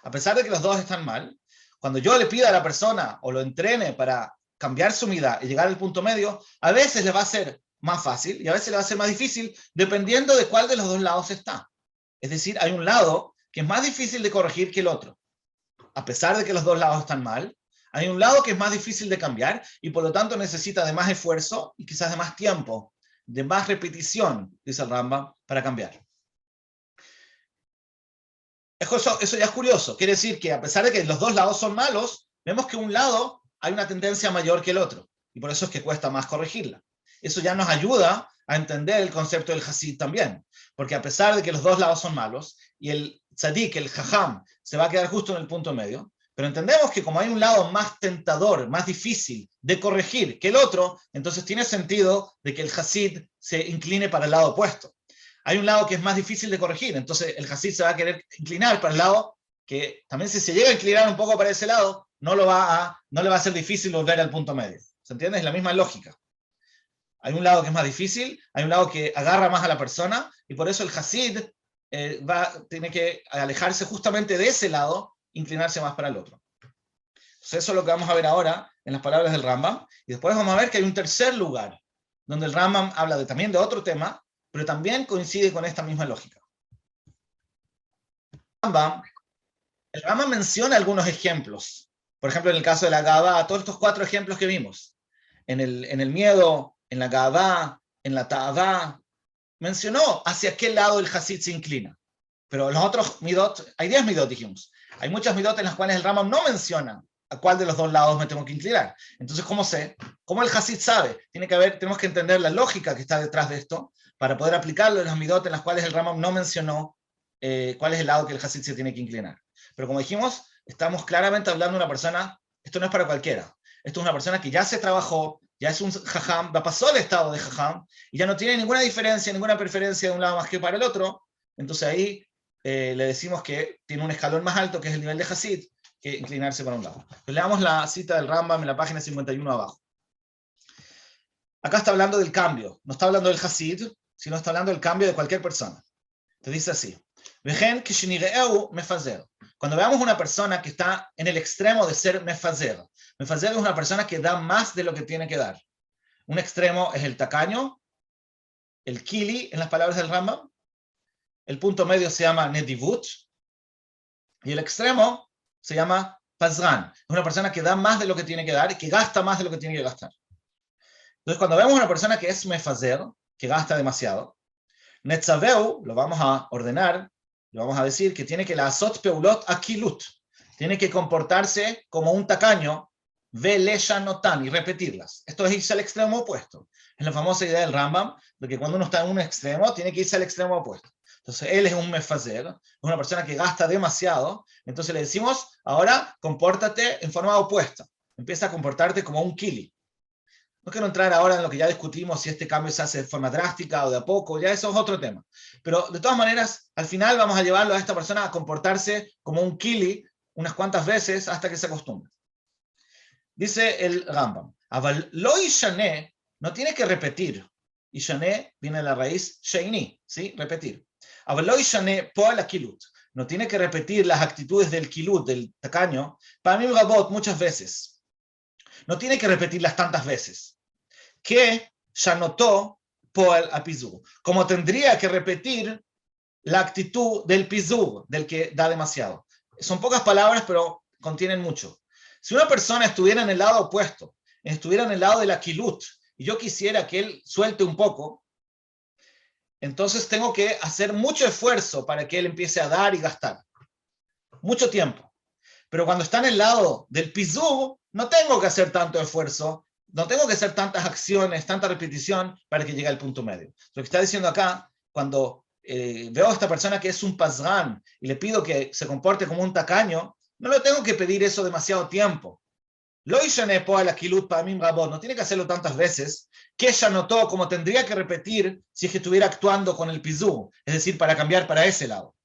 A pesar de que los dos están mal, cuando yo le pida a la persona o lo entrene para cambiar su midá y llegar al punto medio, a veces le va a ser más fácil y a veces le va a ser más difícil dependiendo de cuál de los dos lados está. Es decir, hay un lado que es más difícil de corregir que el otro. A pesar de que los dos lados están mal, hay un lado que es más difícil de cambiar y por lo tanto necesita de más esfuerzo y quizás de más tiempo, de más repetición, dice el Rambam, para cambiar. Eso ya es curioso. Quiere decir que a pesar de que los dos lados son malos, vemos que un lado hay una tendencia mayor que el otro y por eso es que cuesta más corregirla. Eso ya nos ayuda a entender el concepto del Hasid también, porque a pesar de que los dos lados son malos y el tzadik, el jajam, se va a quedar justo en el punto medio, pero entendemos que como hay un lado más tentador, más difícil de corregir que el otro, entonces tiene sentido de que el Hasid se incline para el lado opuesto. Hay un lado que es más difícil de corregir, entonces el Hasid se va a querer inclinar para el lado que también si se llega a inclinar un poco para ese lado, no le va a ser difícil volver al punto medio. ¿Se entiende? Es la misma lógica. Hay un lado que es más difícil, hay un lado que agarra más a la persona, y por eso el Hasid tiene que alejarse justamente de ese lado, inclinarse más para el otro. Entonces eso es lo que vamos a ver ahora en las palabras del Rambam, y después vamos a ver que hay un tercer lugar, donde el Rambam habla también de otro tema, pero también coincide con esta misma lógica. El Rambam menciona algunos ejemplos, por ejemplo en el caso de la Gavá, todos estos 4 ejemplos que vimos, en el miedo, en la Gavá, en la Ta'avá, mencionó hacia qué lado el Hasid se inclina. Pero los otros midot, hay 10 midot dijimos, hay muchas midot en las cuales el Rambam no menciona a cuál de los dos lados me tengo que inclinar. Entonces, ¿cómo sé? ¿Cómo el Hasid sabe? Tenemos que entender la lógica que está detrás de esto para poder aplicarlo en las midot en las cuales el Rambam no mencionó cuál es el lado que el Hasid se tiene que inclinar. Pero como dijimos, estamos claramente hablando de una persona, esto no es para cualquiera, esto es una persona que ya se trabajó, ya es un jajam, ya pasó el estado de jajam, y ya no tiene ninguna diferencia, ninguna preferencia de un lado más que para el otro, entonces ahí le decimos que tiene un escalón más alto, que es el nivel de Hasid, que inclinarse para un lado. Entonces, leamos la cita del Rambam en la página 51 abajo. Acá está hablando del cambio, no está hablando del Hasid, sino está hablando del cambio de cualquier persona. Entonces dice así, cuando veamos una persona que está en el extremo de ser mefazer, mefazer es una persona que da más de lo que tiene que dar. Un extremo es el tacaño, el kili, en las palabras del Rambam, el punto medio se llama nedivut, y el extremo se llama pazran. Es una persona que da más de lo que tiene que dar y que gasta más de lo que tiene que gastar. Entonces, cuando vemos una persona que es mefazer, que gasta demasiado, netzaveu, lo vamos a ordenar, lo vamos a decir que tiene que la azot peulot akilut, tiene que comportarse como un tacaño, veleshanotan, y repetirlas. Esto es irse al extremo opuesto. Es la famosa idea del Rambam, de que cuando uno está en un extremo, tiene que irse al extremo opuesto. Entonces él es un mefazer, es una persona que gasta demasiado, entonces le decimos, ahora compórtate en forma opuesta, empieza a comportarte como un kili. No quiero entrar ahora en lo que ya discutimos, si este cambio se hace de forma drástica o de a poco, ya eso es otro tema. Pero de todas maneras, al final vamos a llevarlo a esta persona a comportarse como un kili unas cuantas veces hasta que se acostumbre. Dice el Rambam, Aval lo yishane, no tiene que repetir. Yishane viene de la raíz sheini, ¿sí? Repetir. Aval lo yishane po la kilut, no tiene que repetir las actitudes del kilut, del tacaño, para mí rabot muchas veces. No tiene que repetirlas tantas veces. Que ya notó po el apizur, como tendría que repetir la actitud del pizur, del que da demasiado. Son pocas palabras, pero contienen mucho. Si una persona estuviera en el lado opuesto, estuviera en el lado de la kilut, y yo quisiera que él suelte un poco, entonces tengo que hacer mucho esfuerzo para que él empiece a dar y gastar. Mucho tiempo. Pero cuando está en el lado del pizur, no tengo que hacer tanto esfuerzo, no tengo que hacer tantas acciones, tanta repetición para que llegue al punto medio. Lo que está diciendo acá, cuando veo a esta persona que es un pasrán y le pido que se comporte como un tacaño, no le tengo que pedir eso demasiado tiempo. Lo yishane po la kilut pa'amim rabot, no tiene que hacerlo tantas veces, que ella notó como tendría que repetir si es que estuviera actuando con el pizú, es decir, para cambiar para ese lado.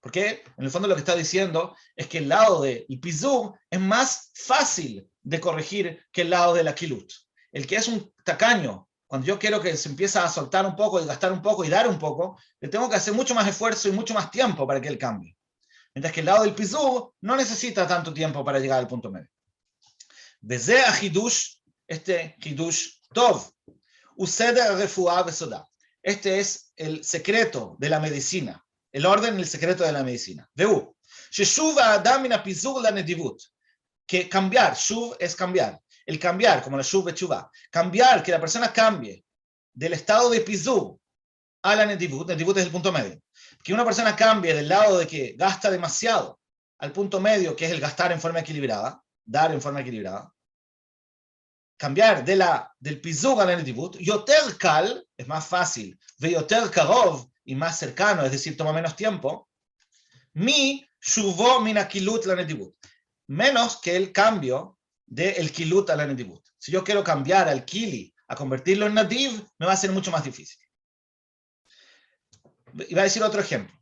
Porque en el fondo lo que está diciendo es que el lado del pizú es más fácil de corregir que el lado de la kilut. El que es un tacaño, cuando yo quiero que se empiece a soltar un poco y gastar un poco y dar un poco, le tengo que hacer mucho más esfuerzo y mucho más tiempo para que él cambie. Mientras que el lado del pizú no necesita tanto tiempo para llegar al punto medio. Beze a hidush, este hidush tov, useder refuá besoda. Este es el secreto de la medicina, el orden y el secreto de la medicina. Veu, sheshuv adam min apizur la nedivut, que cambiar, shuv es cambiar, el cambiar, como la shuv bechuva, cambiar, que la persona cambie del estado de pizur a la nedivut, nedivut es el punto medio, que una persona cambie del lado de que gasta demasiado al punto medio, que es el gastar en forma equilibrada, dar en forma equilibrada, cambiar del pizur a la nedivut, yoter kal, es más fácil, ve yoter karov, y más cercano, es decir, toma menos tiempo, mi shuvo min akilut la nedivut, menos que el cambio del kilut a la nedivut. Si yo quiero cambiar al kili a convertirlo en nadiv, me va a ser mucho más difícil. Y va a decir otro ejemplo.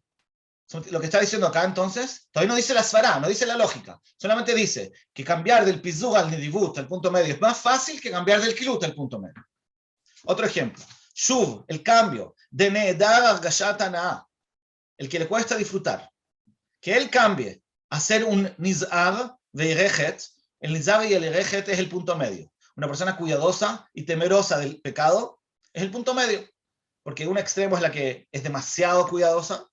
Lo que está diciendo acá entonces, todavía no dice la svará, no dice la lógica, solamente dice que cambiar del pizur al nedivut, al punto medio, es más fácil que cambiar del kilut al punto medio. Otro ejemplo, shuv, el cambio de needar argashat hanaa, el que le cuesta disfrutar, que él cambie a ser un nizar veirechet, el nizar y el irechet es el punto medio. Una persona cuidadosa y temerosa del pecado es el punto medio, porque un extremo es la que es demasiado cuidadosa,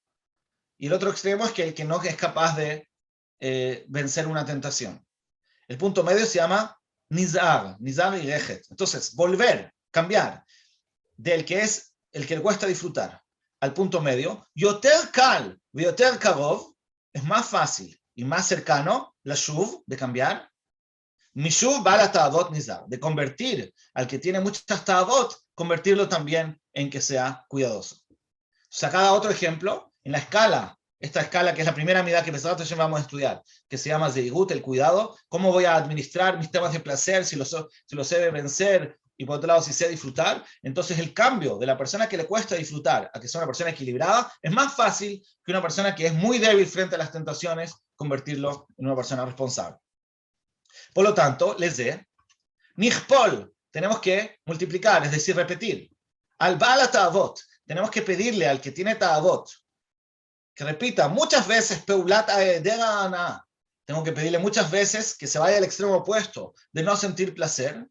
y el otro extremo es que el que no es capaz de vencer una tentación. El punto medio se llama nizar y irechet. Entonces, volver, cambiar del que es el que le cuesta disfrutar al punto medio, yoter kal, yoter karov, es más fácil y más cercano, la shuv, de cambiar, mi shuv va la ta'avot nizar, de convertir al que tiene muchas ta'avot, convertirlo también en que sea cuidadoso. Sacada otro ejemplo, en la escala, esta escala que es la primera medida que nosotros vamos a estudiar, que se llama Zeigut, el cuidado, cómo voy a administrar mis temas de placer, si los sé de vencer, y por otro lado, si sé disfrutar, entonces el cambio de la persona que le cuesta disfrutar a que sea una persona equilibrada es más fácil que una persona que es muy débil frente a las tentaciones, convertirlo en una persona responsable. Por lo tanto, les de Nihpol, tenemos que multiplicar, es decir, repetir. Al Baal Ta'avot, tenemos que pedirle al que tiene Ta'avot que repita muchas veces Peulat Aedera. Tengo que pedirle muchas veces que se vaya al extremo opuesto de no sentir placer.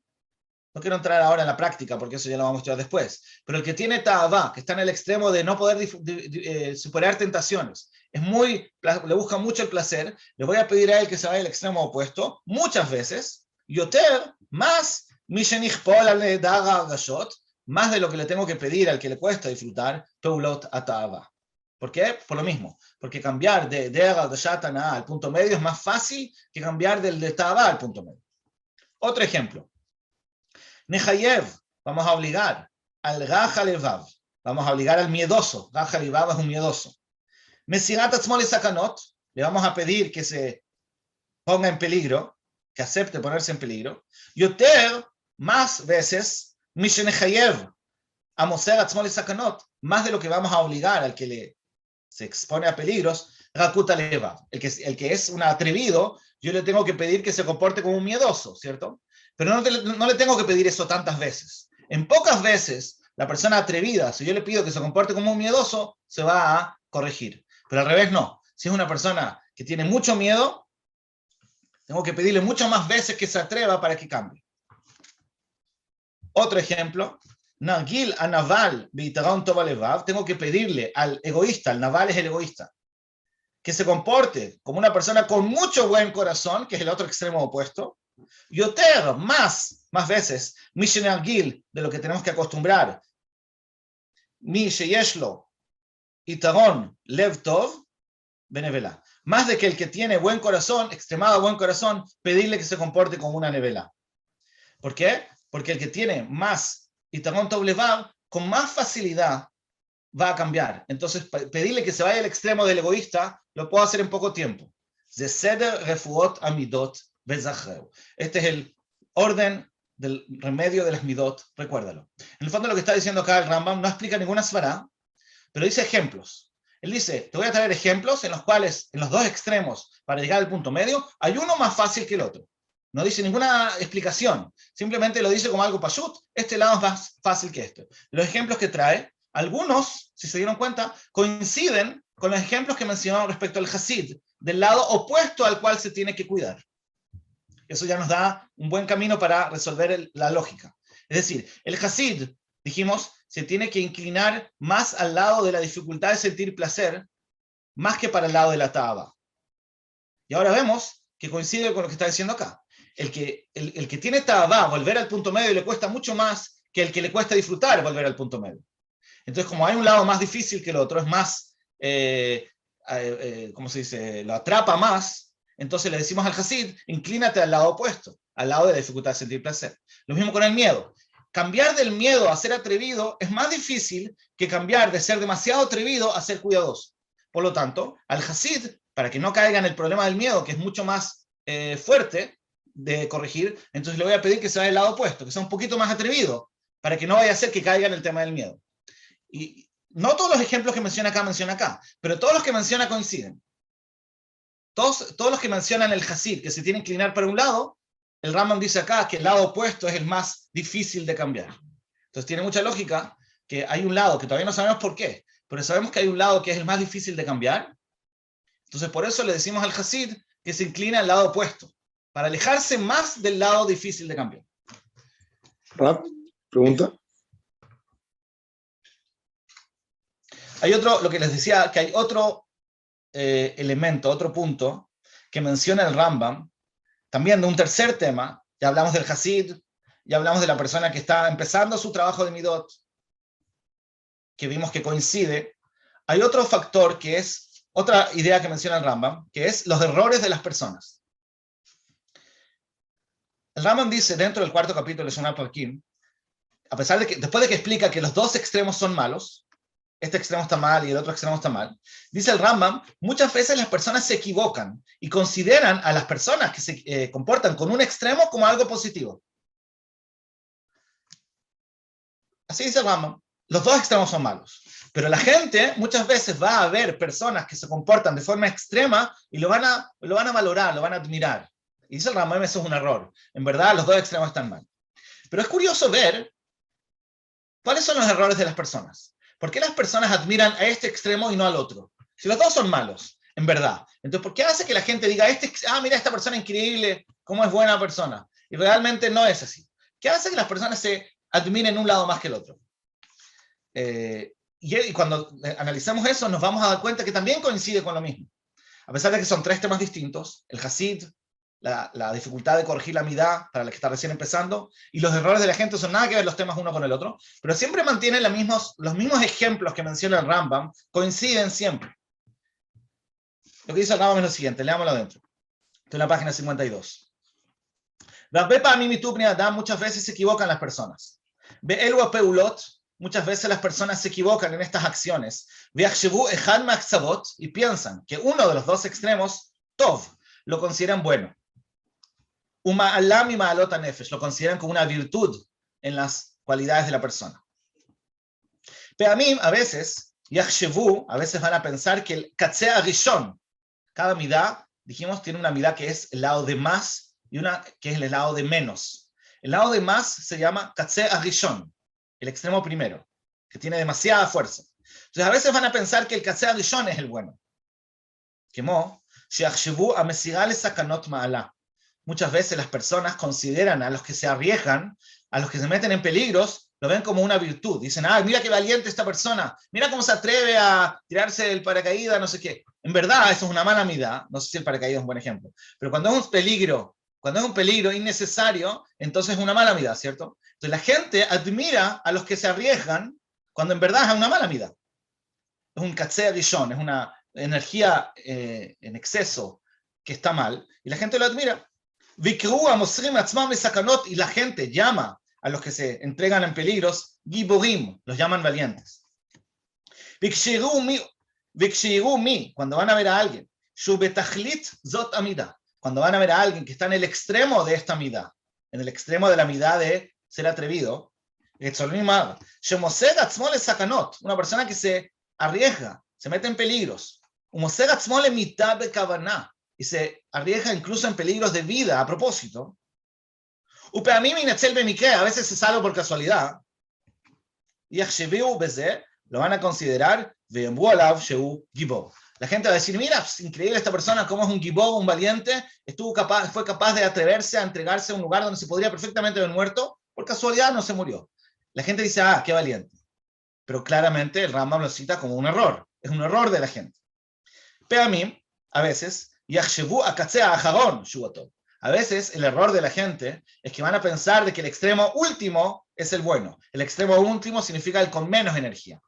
No quiero entrar ahora en la práctica porque eso ya lo vamos a estudiar después. Pero el que tiene ta'avá, que está en el extremo de no poder superar tentaciones, le busca mucho el placer, le voy a pedir a él que se vaya al extremo opuesto muchas veces, yoter, más más de lo que le tengo que pedir al que le cuesta disfrutar, peulot a ta'avá. ¿Por qué? Por lo mismo. Porque cambiar de Shatana al punto medio es más fácil que cambiar del de ta'avá al punto medio. Otro ejemplo. Nehayev, vamos a obligar al Gaja Levav, Vamos a obligar al miedoso. Raja Libaba es un miedoso. Mesirat Atzmo Sakanot, le vamos a pedir que se ponga en peligro, que acepte ponerse en peligro. Yoter, más veces, Mishenechayev, a Moser Atzmo Sakanot, más de lo que vamos a obligar al que se expone a peligros, Rakuta Leva, el que es un atrevido, yo le tengo que pedir que se comporte como un miedoso, ¿cierto? Pero no le tengo que pedir eso tantas veces. En pocas veces, la persona atrevida, si yo le pido que se comporte como un miedoso, se va a corregir. Pero al revés no. Si es una persona que tiene mucho miedo, tengo que pedirle muchas más veces que se atreva para que cambie. Otro ejemplo, Nagil a Naval, tengo que pedirle al egoísta, el Naval es el egoísta, que se comporte como una persona con mucho buen corazón, que es el otro extremo opuesto. Yoter, más veces, Mishenagil, de lo que tenemos que acostumbrar, Mi Sheyeshlo, Itaron, Lev Tov, Benevela. Más de que el que tiene buen corazón, extremado buen corazón, pedirle que se comporte como una nevela. ¿Por qué? Porque el que tiene más Itaron Tov Levav, con más facilidad va a cambiar. Entonces, pedirle que se vaya al extremo del egoísta, lo puedo hacer en poco tiempo. Zeseder refuot amidot bezachreu. Este es el orden del remedio de las midot, recuérdalo. En el fondo lo que está diciendo acá el Rambam no explica ninguna svará, pero dice ejemplos. Él dice, te voy a traer ejemplos en los cuales, en los dos extremos, para llegar al punto medio, hay uno más fácil que el otro. No dice ninguna explicación, simplemente lo dice como algo pashut, este lado es más fácil que este. Los ejemplos que trae, algunos, si se dieron cuenta, coinciden con los ejemplos que mencionó respecto al Hasid, del lado opuesto al cual se tiene que cuidar. Eso ya nos da un buen camino para resolver la lógica. Es decir, el Hasid, dijimos, se tiene que inclinar más al lado de la dificultad de sentir placer, más que para el lado de la Tava. Y ahora vemos que coincide con lo que está diciendo acá. El que tiene Tava, volver al punto medio, le cuesta mucho más que el que le cuesta disfrutar volver al punto medio. Entonces, como hay un lado más difícil que el otro, es más, ¿cómo se dice? Lo atrapa más, entonces le decimos al Hasid, inclínate al lado opuesto, al lado de la dificultad de sentir placer. Lo mismo con el miedo. Cambiar del miedo a ser atrevido es más difícil que cambiar de ser demasiado atrevido a ser cuidadoso. Por lo tanto, al Hasid, para que no caiga en el problema del miedo, que es mucho más fuerte de corregir, entonces le voy a pedir que sea del lado opuesto, que sea un poquito más atrevido, para que no vaya a ser que caiga en el tema del miedo. Y no todos los ejemplos que menciona acá, pero todos los que menciona coinciden. Todos los que mencionan el Hasid, que se tiene que inclinar para un lado, el Rambam dice acá que el lado opuesto es el más difícil de cambiar. Entonces tiene mucha lógica que hay un lado que todavía no sabemos por qué, pero sabemos que hay un lado que es el más difícil de cambiar. Entonces por eso le decimos al Hasid que se inclina al lado opuesto, para alejarse más del lado difícil de cambiar. Rap, pregunta. Hay otro, lo que les decía, que hay otro elemento, otro punto que menciona el Rambam, también de un tercer tema. Ya hablamos del Hasid, ya hablamos de la persona que está empezando su trabajo de Midot, que vimos que coincide. Hay otro factor que es, otra idea que menciona el Rambam, que es los errores de las personas. El Rambam dice dentro del cuarto capítulo de Shonah Parkim, a pesar de que, después de que explica que los dos extremos son malos, este extremo está mal y el otro extremo está mal, dice el Rambam, muchas veces las personas se equivocan y consideran a las personas que se comportan con un extremo como algo positivo. Así dice el Rambam, los dos extremos son malos, pero la gente muchas veces va a ver personas que se comportan de forma extrema y lo van a valorar, lo van a admirar. Y dice el Rambam, eso es un error. En verdad, los dos extremos están mal. Pero es curioso ver cuáles son los errores de las personas. ¿Por qué las personas admiran a este extremo y no al otro? Si los dos son malos, en verdad. Entonces, ¿por qué hace que la gente diga, mira esta persona increíble, cómo es buena persona? Y realmente no es así. ¿Qué hace que las personas se admiren un lado más que el otro? Y cuando analizamos eso, nos vamos a dar cuenta que también coincide con lo mismo. A pesar de que son tres temas distintos, el Hasid, la dificultad de corregir la midá para la que está recién empezando, y los errores de la gente son nada que ver los temas uno con el otro, pero siempre mantienen los mismos ejemplos que menciona el Rambam, coinciden siempre. Lo que dice el Rambam es lo siguiente, leámoslo adentro. Estoy en la página 52. Muchas veces se equivocan las personas. Ve el peulot, muchas veces las personas se equivocan en estas acciones. Y piensan que uno de los dos extremos, Tov, lo consideran bueno. Uma'alam y ma'alot hanefesh, lo consideran como una virtud en las cualidades de la persona. Pero a mí, a veces van a pensar que el katzeh arishon, cada midá, dijimos, tiene una midá que es el lado de más y una que es el lado de menos. El lado de más se llama katzeh arishon, el extremo primero, que tiene demasiada fuerza. Entonces a veces van a pensar que el katzeh arishon es el bueno. Como she'achshevu amesirah lesakanot ma'alah. Muchas veces las personas consideran a los que se arriesgan, a los que se meten en peligros, lo ven como una virtud. Dicen, mira qué valiente esta persona, mira cómo se atreve a tirarse del paracaídas, no sé qué. En verdad, eso es una mala midá. No sé si el paracaídas es un buen ejemplo. Pero cuando es un peligro innecesario, entonces es una mala midá, ¿cierto? Entonces la gente admira a los que se arriesgan cuando en verdad es una mala midá. Es un katzeh rishon, es una energía en exceso que está mal, y la gente lo admira. Y la gente llama a los que se entregan en peligros giborim, los llaman valientes. Cuando van a ver a alguien, cuando van a ver a alguien que está en el extremo de esta midá, en el extremo de la midá de ser atrevido, una persona que se arriesga, se mete en peligros, y se arriesga incluso en peligros de vida a propósito. A veces se salva por casualidad. Y lo van a considerar. La gente va a decir, mira, es increíble esta persona, cómo es un gibor, un valiente, fue capaz de atreverse a entregarse a un lugar donde se podría perfectamente haber muerto, por casualidad no se murió. La gente dice, qué valiente. Pero claramente el Rambam lo cita como un error. Es un error de la gente. Pero a mí, a veces, a veces el error de la gente es que van a pensar de que el extremo último es el bueno. El extremo último significa el con menos energía.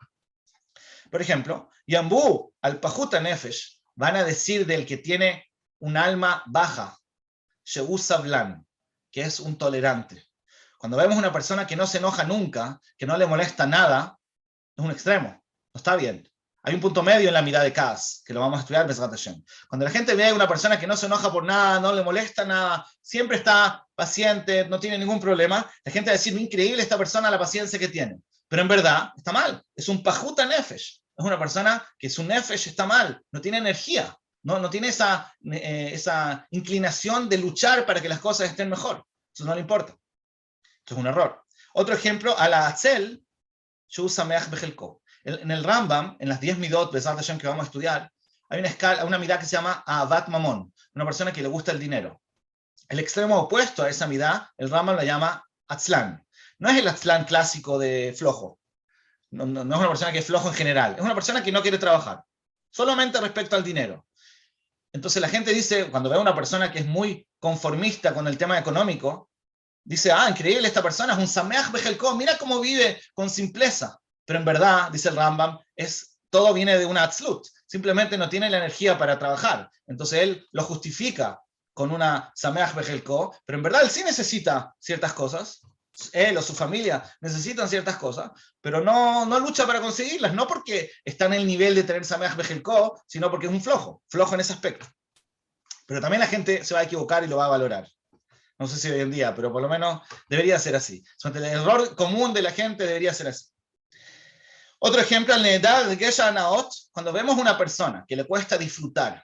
Por ejemplo, Yambu al Pajuta Nefesh van a decir del que tiene un alma baja, Shehu Sablan, que es un tolerante. Cuando vemos una persona que no se enoja nunca, que no le molesta nada, es un extremo, no está bien. Hay un punto medio en la mirada de Kaz, que lo vamos a estudiar. Cuando la gente ve a una persona que no se enoja por nada, no le molesta nada, siempre está paciente, no tiene ningún problema, la gente va a decir, increíble esta persona, la paciencia que tiene. Pero en verdad está mal, es un pajuta nefesh, es una persona que su nefesh está mal, no tiene energía, no tiene esa inclinación de luchar para que las cosas estén mejor. Eso no le importa. Eso es un error. Otro ejemplo, a la Atzel, Shu Sameach Bejelko. En el Rambam, en las 10 midot Besat Hashem que vamos a estudiar, hay una midá que se llama Ahavat Mamon, una persona que le gusta el dinero. El extremo opuesto a esa midá, el Rambam la llama Atzlan. No es el Atzlan clásico de flojo. No es una persona que es flojo en general. Es una persona que no quiere trabajar. Solamente respecto al dinero. Entonces la gente dice, cuando ve a una persona que es muy conformista con el tema económico, dice, increíble, esta persona es un Sameach Bejelko, mira cómo vive con simpleza. Pero en verdad, dice el Rambam, todo viene de una atzlut. Simplemente no tiene la energía para trabajar. Entonces él lo justifica con una Sameach Bejelko, pero en verdad él sí necesita ciertas cosas. Él o su familia necesitan ciertas cosas, pero no lucha para conseguirlas, no porque está en el nivel de tener Sameach Bejelko, sino porque es un flojo en ese aspecto. Pero también la gente se va a equivocar y lo va a valorar. No sé si hoy en día, pero por lo menos debería ser así. El error común de la gente debería ser así. Otro ejemplo, al Nedar de Gesha Anaot, cuando vemos una persona que le cuesta disfrutar,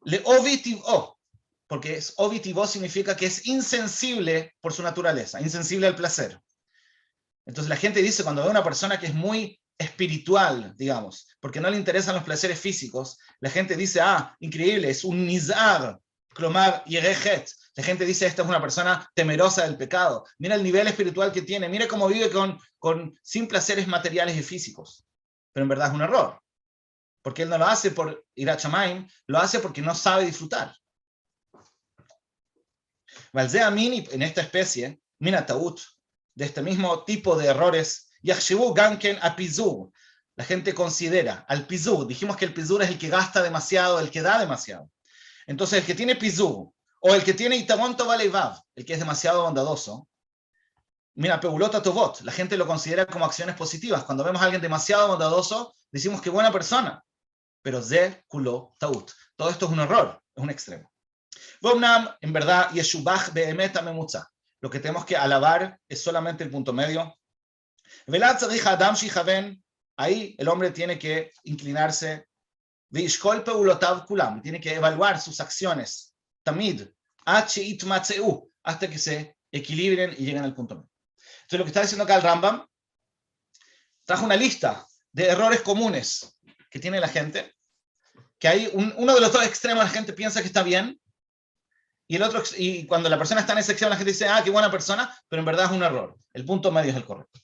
le ovitivo, porque ovitivo significa que es insensible por su naturaleza, insensible al placer. Entonces la gente dice, cuando ve a una persona que es muy espiritual, digamos, porque no le interesan los placeres físicos, la gente dice, increíble, es un nizar, klomar yerechet. La gente dice, esta es una persona temerosa del pecado. Mira el nivel espiritual que tiene, mira cómo vive sin placeres materiales y físicos. Pero en verdad es un error. Porque él no lo hace por Irat Shamayim, lo hace porque no sabe disfrutar. Valzea Mini, en esta especie, Mina Taut, de este mismo tipo de errores, Yachshivu Ganken a Pizur. La gente considera al Pizur, dijimos que el Pizur es el que gasta demasiado, el que da demasiado. Entonces el que tiene Pizur, o el que tiene Itamon Tovaleivav, el que es demasiado bondadoso, Mira, Peulota Tovot, la gente lo considera como acciones positivas. Cuando vemos a alguien demasiado bondadoso, decimos que buena persona. Pero Ze Kulo Taut. Todo esto es un error, es un extremo. Bomnam, en verdad, Yeshubach Behemet Memutza. Lo que tenemos que alabar es solamente el punto medio. Velad Tzadich Adam Shihaven, ahí el hombre tiene que inclinarse. Veishkol Peulotav Kulam, tiene que evaluar sus acciones. Tamid, H-It Matzeu, hasta que se equilibren y lleguen al punto medio. Entonces, lo que está diciendo acá el Rambam, trajo una lista de errores comunes que tiene la gente, que hay uno de los dos extremos, la gente piensa que está bien, y el otro, y cuando la persona está en ese extremo, la gente dice, ah, qué buena persona, pero en verdad es un error. El punto medio es el correcto.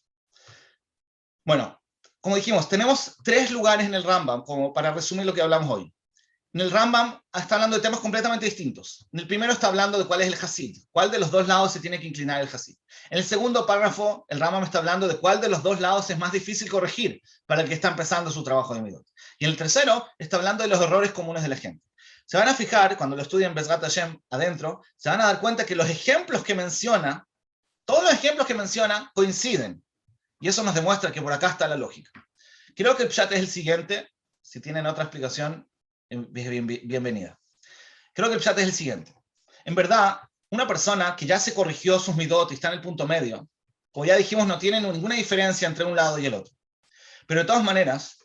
Bueno, como dijimos, tenemos 3 lugares en el Rambam, como para resumir lo que hablamos hoy. En el Rambam está hablando de temas completamente distintos. En el primero está hablando de cuál es el Hasid, cuál de los dos lados se tiene que inclinar el Hasid. En el segundo párrafo, el Rambam está hablando de cuál de los dos lados es más difícil corregir para el que está empezando su trabajo de Midot. Y en el tercero está hablando de los errores comunes de la gente. Se van a fijar, cuando lo estudian Bezrat Hashem adentro, se van a dar cuenta que los ejemplos que menciona, todos los ejemplos que menciona coinciden. Y eso nos demuestra que por acá está la lógica. Creo que el pshat es el siguiente. Si tienen otra explicación, bienvenida. Creo que el pshat es el siguiente. En verdad, una persona que ya se corrigió sus midot y está en el punto medio, como ya dijimos, no tiene ninguna diferencia entre un lado y el otro. Pero de todas maneras,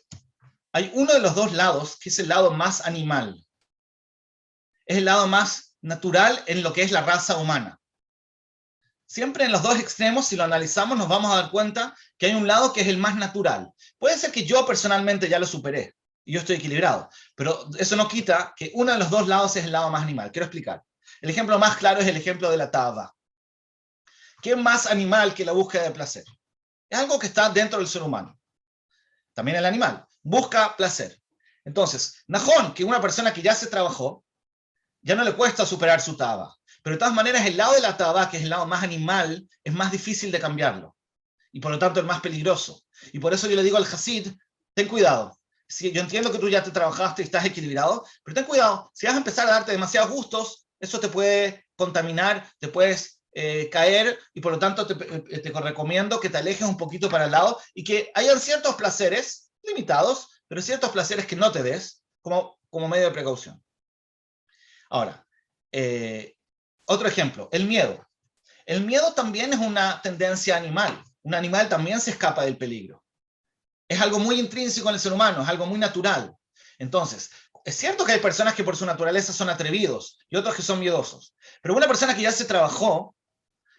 hay uno de los dos lados que es el lado más animal. Es el lado más natural en lo que es la raza humana. Siempre en los dos extremos, si lo analizamos, nos vamos a dar cuenta que hay un lado que es el más natural. Puede ser que yo personalmente ya lo superé y yo estoy equilibrado, pero eso no quita que uno de los dos lados es el lado más animal. Quiero explicar. El ejemplo más claro es el ejemplo de la tava. ¿Qué es más animal que la búsqueda de placer? Es algo que está dentro del ser humano. También el animal busca placer. Entonces, Najón, que una persona que ya se trabajó, ya no le cuesta superar su tava. Pero de todas maneras, el lado de la tava, que es el lado más animal, es más difícil de cambiarlo. Y por lo tanto, el más peligroso. Y por eso yo le digo al Hasid, ten cuidado. Si yo entiendo que tú ya te trabajaste y estás equilibrado, pero ten cuidado. Si vas a empezar a darte demasiados gustos, eso te puede contaminar, te puedes caer, y por lo tanto te recomiendo que te alejes un poquito para el lado y que hayan ciertos placeres limitados, pero ciertos placeres que no te des como medio de precaución. Ahora, otro ejemplo, el miedo. El miedo también es una tendencia animal. Un animal también se escapa del peligro. Es algo muy intrínseco en el ser humano, es algo muy natural. Entonces, es cierto que hay personas que por su naturaleza son atrevidos y otros que son miedosos. Pero una persona que ya se trabajó,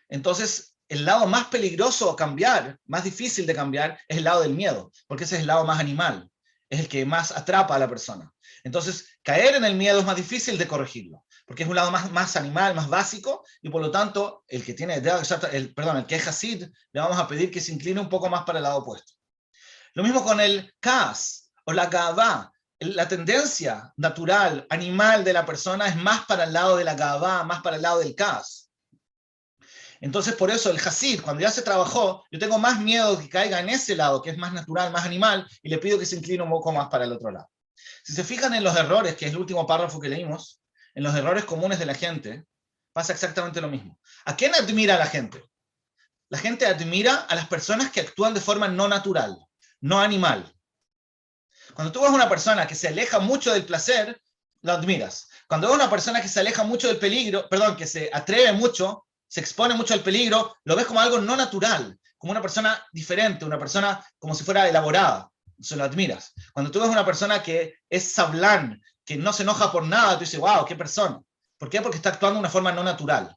entonces el lado más peligroso a cambiar, más difícil de cambiar, es el lado del miedo, porque ese es el lado más animal, es el que más atrapa a la persona. Entonces, caer en el miedo es más difícil de corregirlo, porque es un lado más animal, más básico, y por lo tanto, el que es Hasid, le vamos a pedir que se incline un poco más para el lado opuesto. Lo mismo con el Kaas o la Gavá. La tendencia natural, animal de la persona es más para el lado de la Gavá, más para el lado del Kaas. Entonces, por eso el Hasid, cuando ya se trabajó, yo tengo más miedo que caiga en ese lado, que es más natural, más animal, y le pido que se incline un poco más para el otro lado. Si se fijan en los errores, que es el último párrafo que leímos, en los errores comunes de la gente, pasa exactamente lo mismo. ¿A quién admira la gente? La gente admira a las personas que actúan de forma no natural, no animal. Cuando tú ves a una persona que se aleja mucho del placer, la admiras. Cuando ves a una persona que se aleja mucho del peligro, que se atreve mucho, se expone mucho al peligro, lo ves como algo no natural, como una persona diferente, una persona como si fuera elaborada. Se lo admiras. Cuando tú ves a una persona que es sablán, que no se enoja por nada, tú dices, wow, qué persona. ¿Por qué? Porque está actuando de una forma no natural.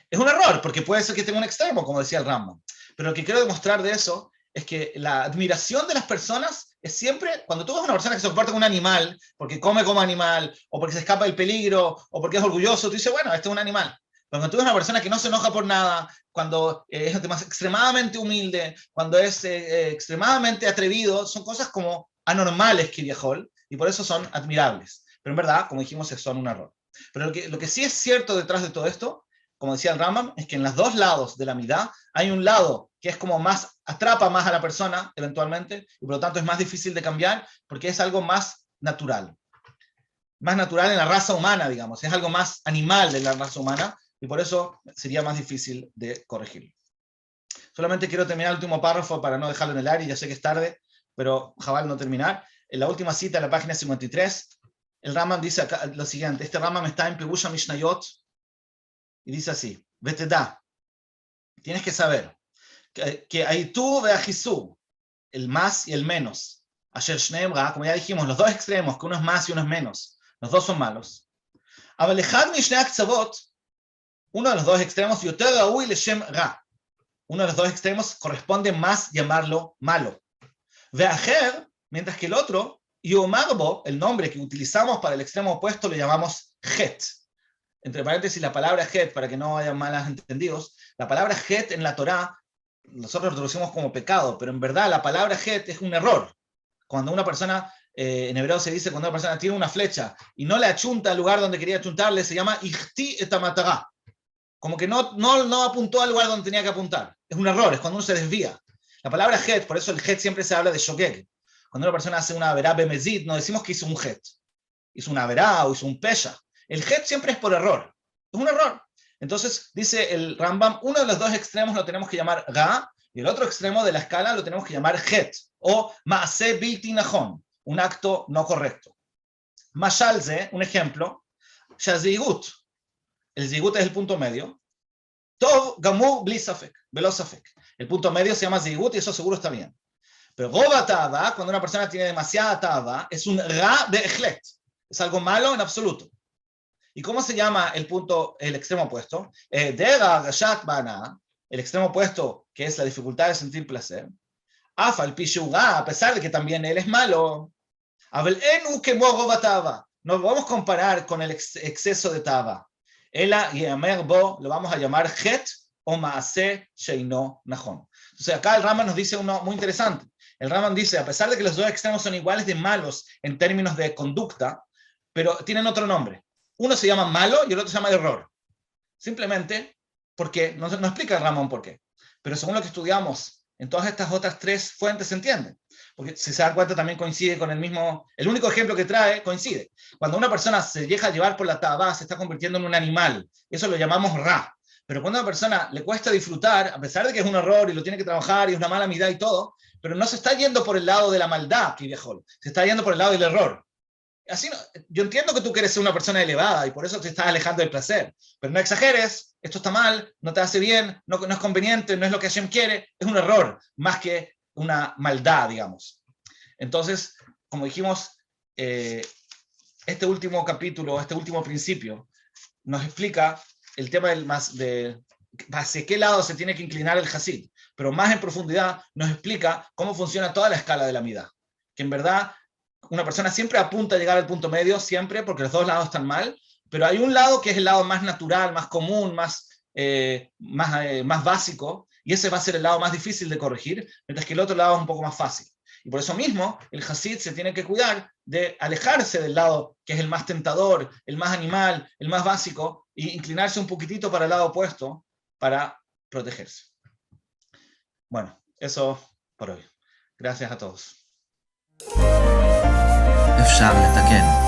Es un error, porque puede ser que tenga un extremo, como decía el Rambam. Pero lo que quiero demostrar de eso es que la admiración de las personas es siempre, cuando tú ves a una persona que se comporta como un animal, porque come como animal, o porque se escapa del peligro, o porque es orgulloso, tú dices, bueno, este es un animal. Pero cuando tú ves a una persona que no se enoja por nada, cuando es extremadamente humilde, cuando es extremadamente atrevido, son cosas como anormales, Kiriahol, y por eso son admirables. Pero en verdad, como dijimos, son un error. Pero lo que sí es cierto detrás de todo esto, como decía el Rambam, es que en los dos lados de la midá hay un lado que es como más, atrapa más a la persona eventualmente, y por lo tanto es más difícil de cambiar, porque es algo más natural. Más natural en la raza humana, digamos, es algo más animal de la raza humana, y por eso sería más difícil de corregirlo. Solamente quiero terminar el último párrafo para no dejarlo en el aire, ya sé que es tarde, pero jabal no terminar. En la última cita, en la página 53, el Rambam dice acá lo siguiente. Este Rambam está en Perush Mishnayot y dice así: Vetedá, tienes que saber que hay tú de Ajisu, el más y el menos. Asher Shneim Ra, como ya dijimos, los dos extremos, que uno es más y uno es menos, los dos son malos. Aval Echad Mishnei Aktzavot, uno de los dos extremos, Yoter Raui Leshem Ra, uno de los dos extremos corresponde más llamarlo malo. Ve'acher, mientras que el otro, Yomarbo, el nombre que utilizamos para el extremo opuesto, lo llamamos Het. Entre paréntesis, la palabra Het, para que no haya malos entendidos, la palabra Het en la Torá, nosotros lo traducimos como pecado, pero en verdad la palabra Het es un error. Cuando una persona, en hebreo se dice, cuando una persona tiene una flecha y no le achunta al lugar donde quería achuntarle, se llama Ichti etamatara. Como que no apuntó al lugar donde tenía que apuntar. Es un error, es cuando uno se desvía. La palabra Het, por eso el Het siempre se habla de shogeg. Cuando una persona hace una verá bemezid, no decimos que hizo un Het. Hizo una verá o hizo un pesha. El Het siempre es por error. Es un error. Entonces, dice el Rambam, uno de los dos extremos lo tenemos que llamar Ga, y el otro extremo de la escala lo tenemos que llamar Het, o Maaseh Bilti Nahon, un acto no correcto. Mashalze, un ejemplo, Shazigut. El zigut es el punto medio. Tov Gamur Bli Safek, Velo Safek. El punto medio se llama zigut y eso seguro está bien. Pero Goba Tava, cuando una persona tiene demasiada Tava, es un Ra de Echlet. Es algo malo en absoluto. ¿Y cómo se llama el extremo opuesto? Dera Gashat Bana, el extremo opuesto, que es la dificultad de sentir placer. Afal Pishuga, a pesar de que también él es malo. Abel Enu Kemo Goba Tava. No vamos a comparar con el exceso de Tava. Ela y Amer Bo lo vamos a llamar Het o Maaseh Sheino Nahon. Entonces acá el Rambam nos dice uno muy interesante. El Rambam dice, a pesar de que los dos extremos son iguales de malos en términos de conducta, pero tienen otro nombre. Uno se llama malo y el otro se llama error. Simplemente porque, no explica el Rambam por qué, pero según lo que estudiamos en todas estas otras tres fuentes se entiende. Porque si se dan cuenta también coincide con el único ejemplo que trae coincide. Cuando una persona se deja llevar por la taba, se está convirtiendo en un animal. Eso lo llamamos ra. Pero cuando a una persona le cuesta disfrutar, a pesar de que es un error y lo tiene que trabajar y es una mala amistad y todo, pero no se está yendo por el lado de la maldad, Kivejol, se está yendo por el lado del error. Así no, yo entiendo que tú quieres ser una persona elevada y por eso te estás alejando del placer, pero no exageres, esto está mal, no te hace bien, no es conveniente, no es lo que Hashem quiere, es un error, más que una maldad, digamos. Entonces, como dijimos, este último capítulo, este último principio, nos explica el tema hacia qué lado se tiene que inclinar el Hasid, pero más en profundidad nos explica cómo funciona toda la escala de la Midá, que en verdad una persona siempre apunta a llegar al punto medio, siempre, porque los dos lados están mal, pero hay un lado que es el lado más natural, más común, más básico, y ese va a ser el lado más difícil de corregir, mientras que el otro lado es un poco más fácil. Y por eso mismo, el Hasid se tiene que cuidar de alejarse del lado que es el más tentador, el más animal, el más básico, e inclinarse un poquitito para el lado opuesto para protegerse. Bueno, eso por hoy. Gracias a todos. אפשר לתקן.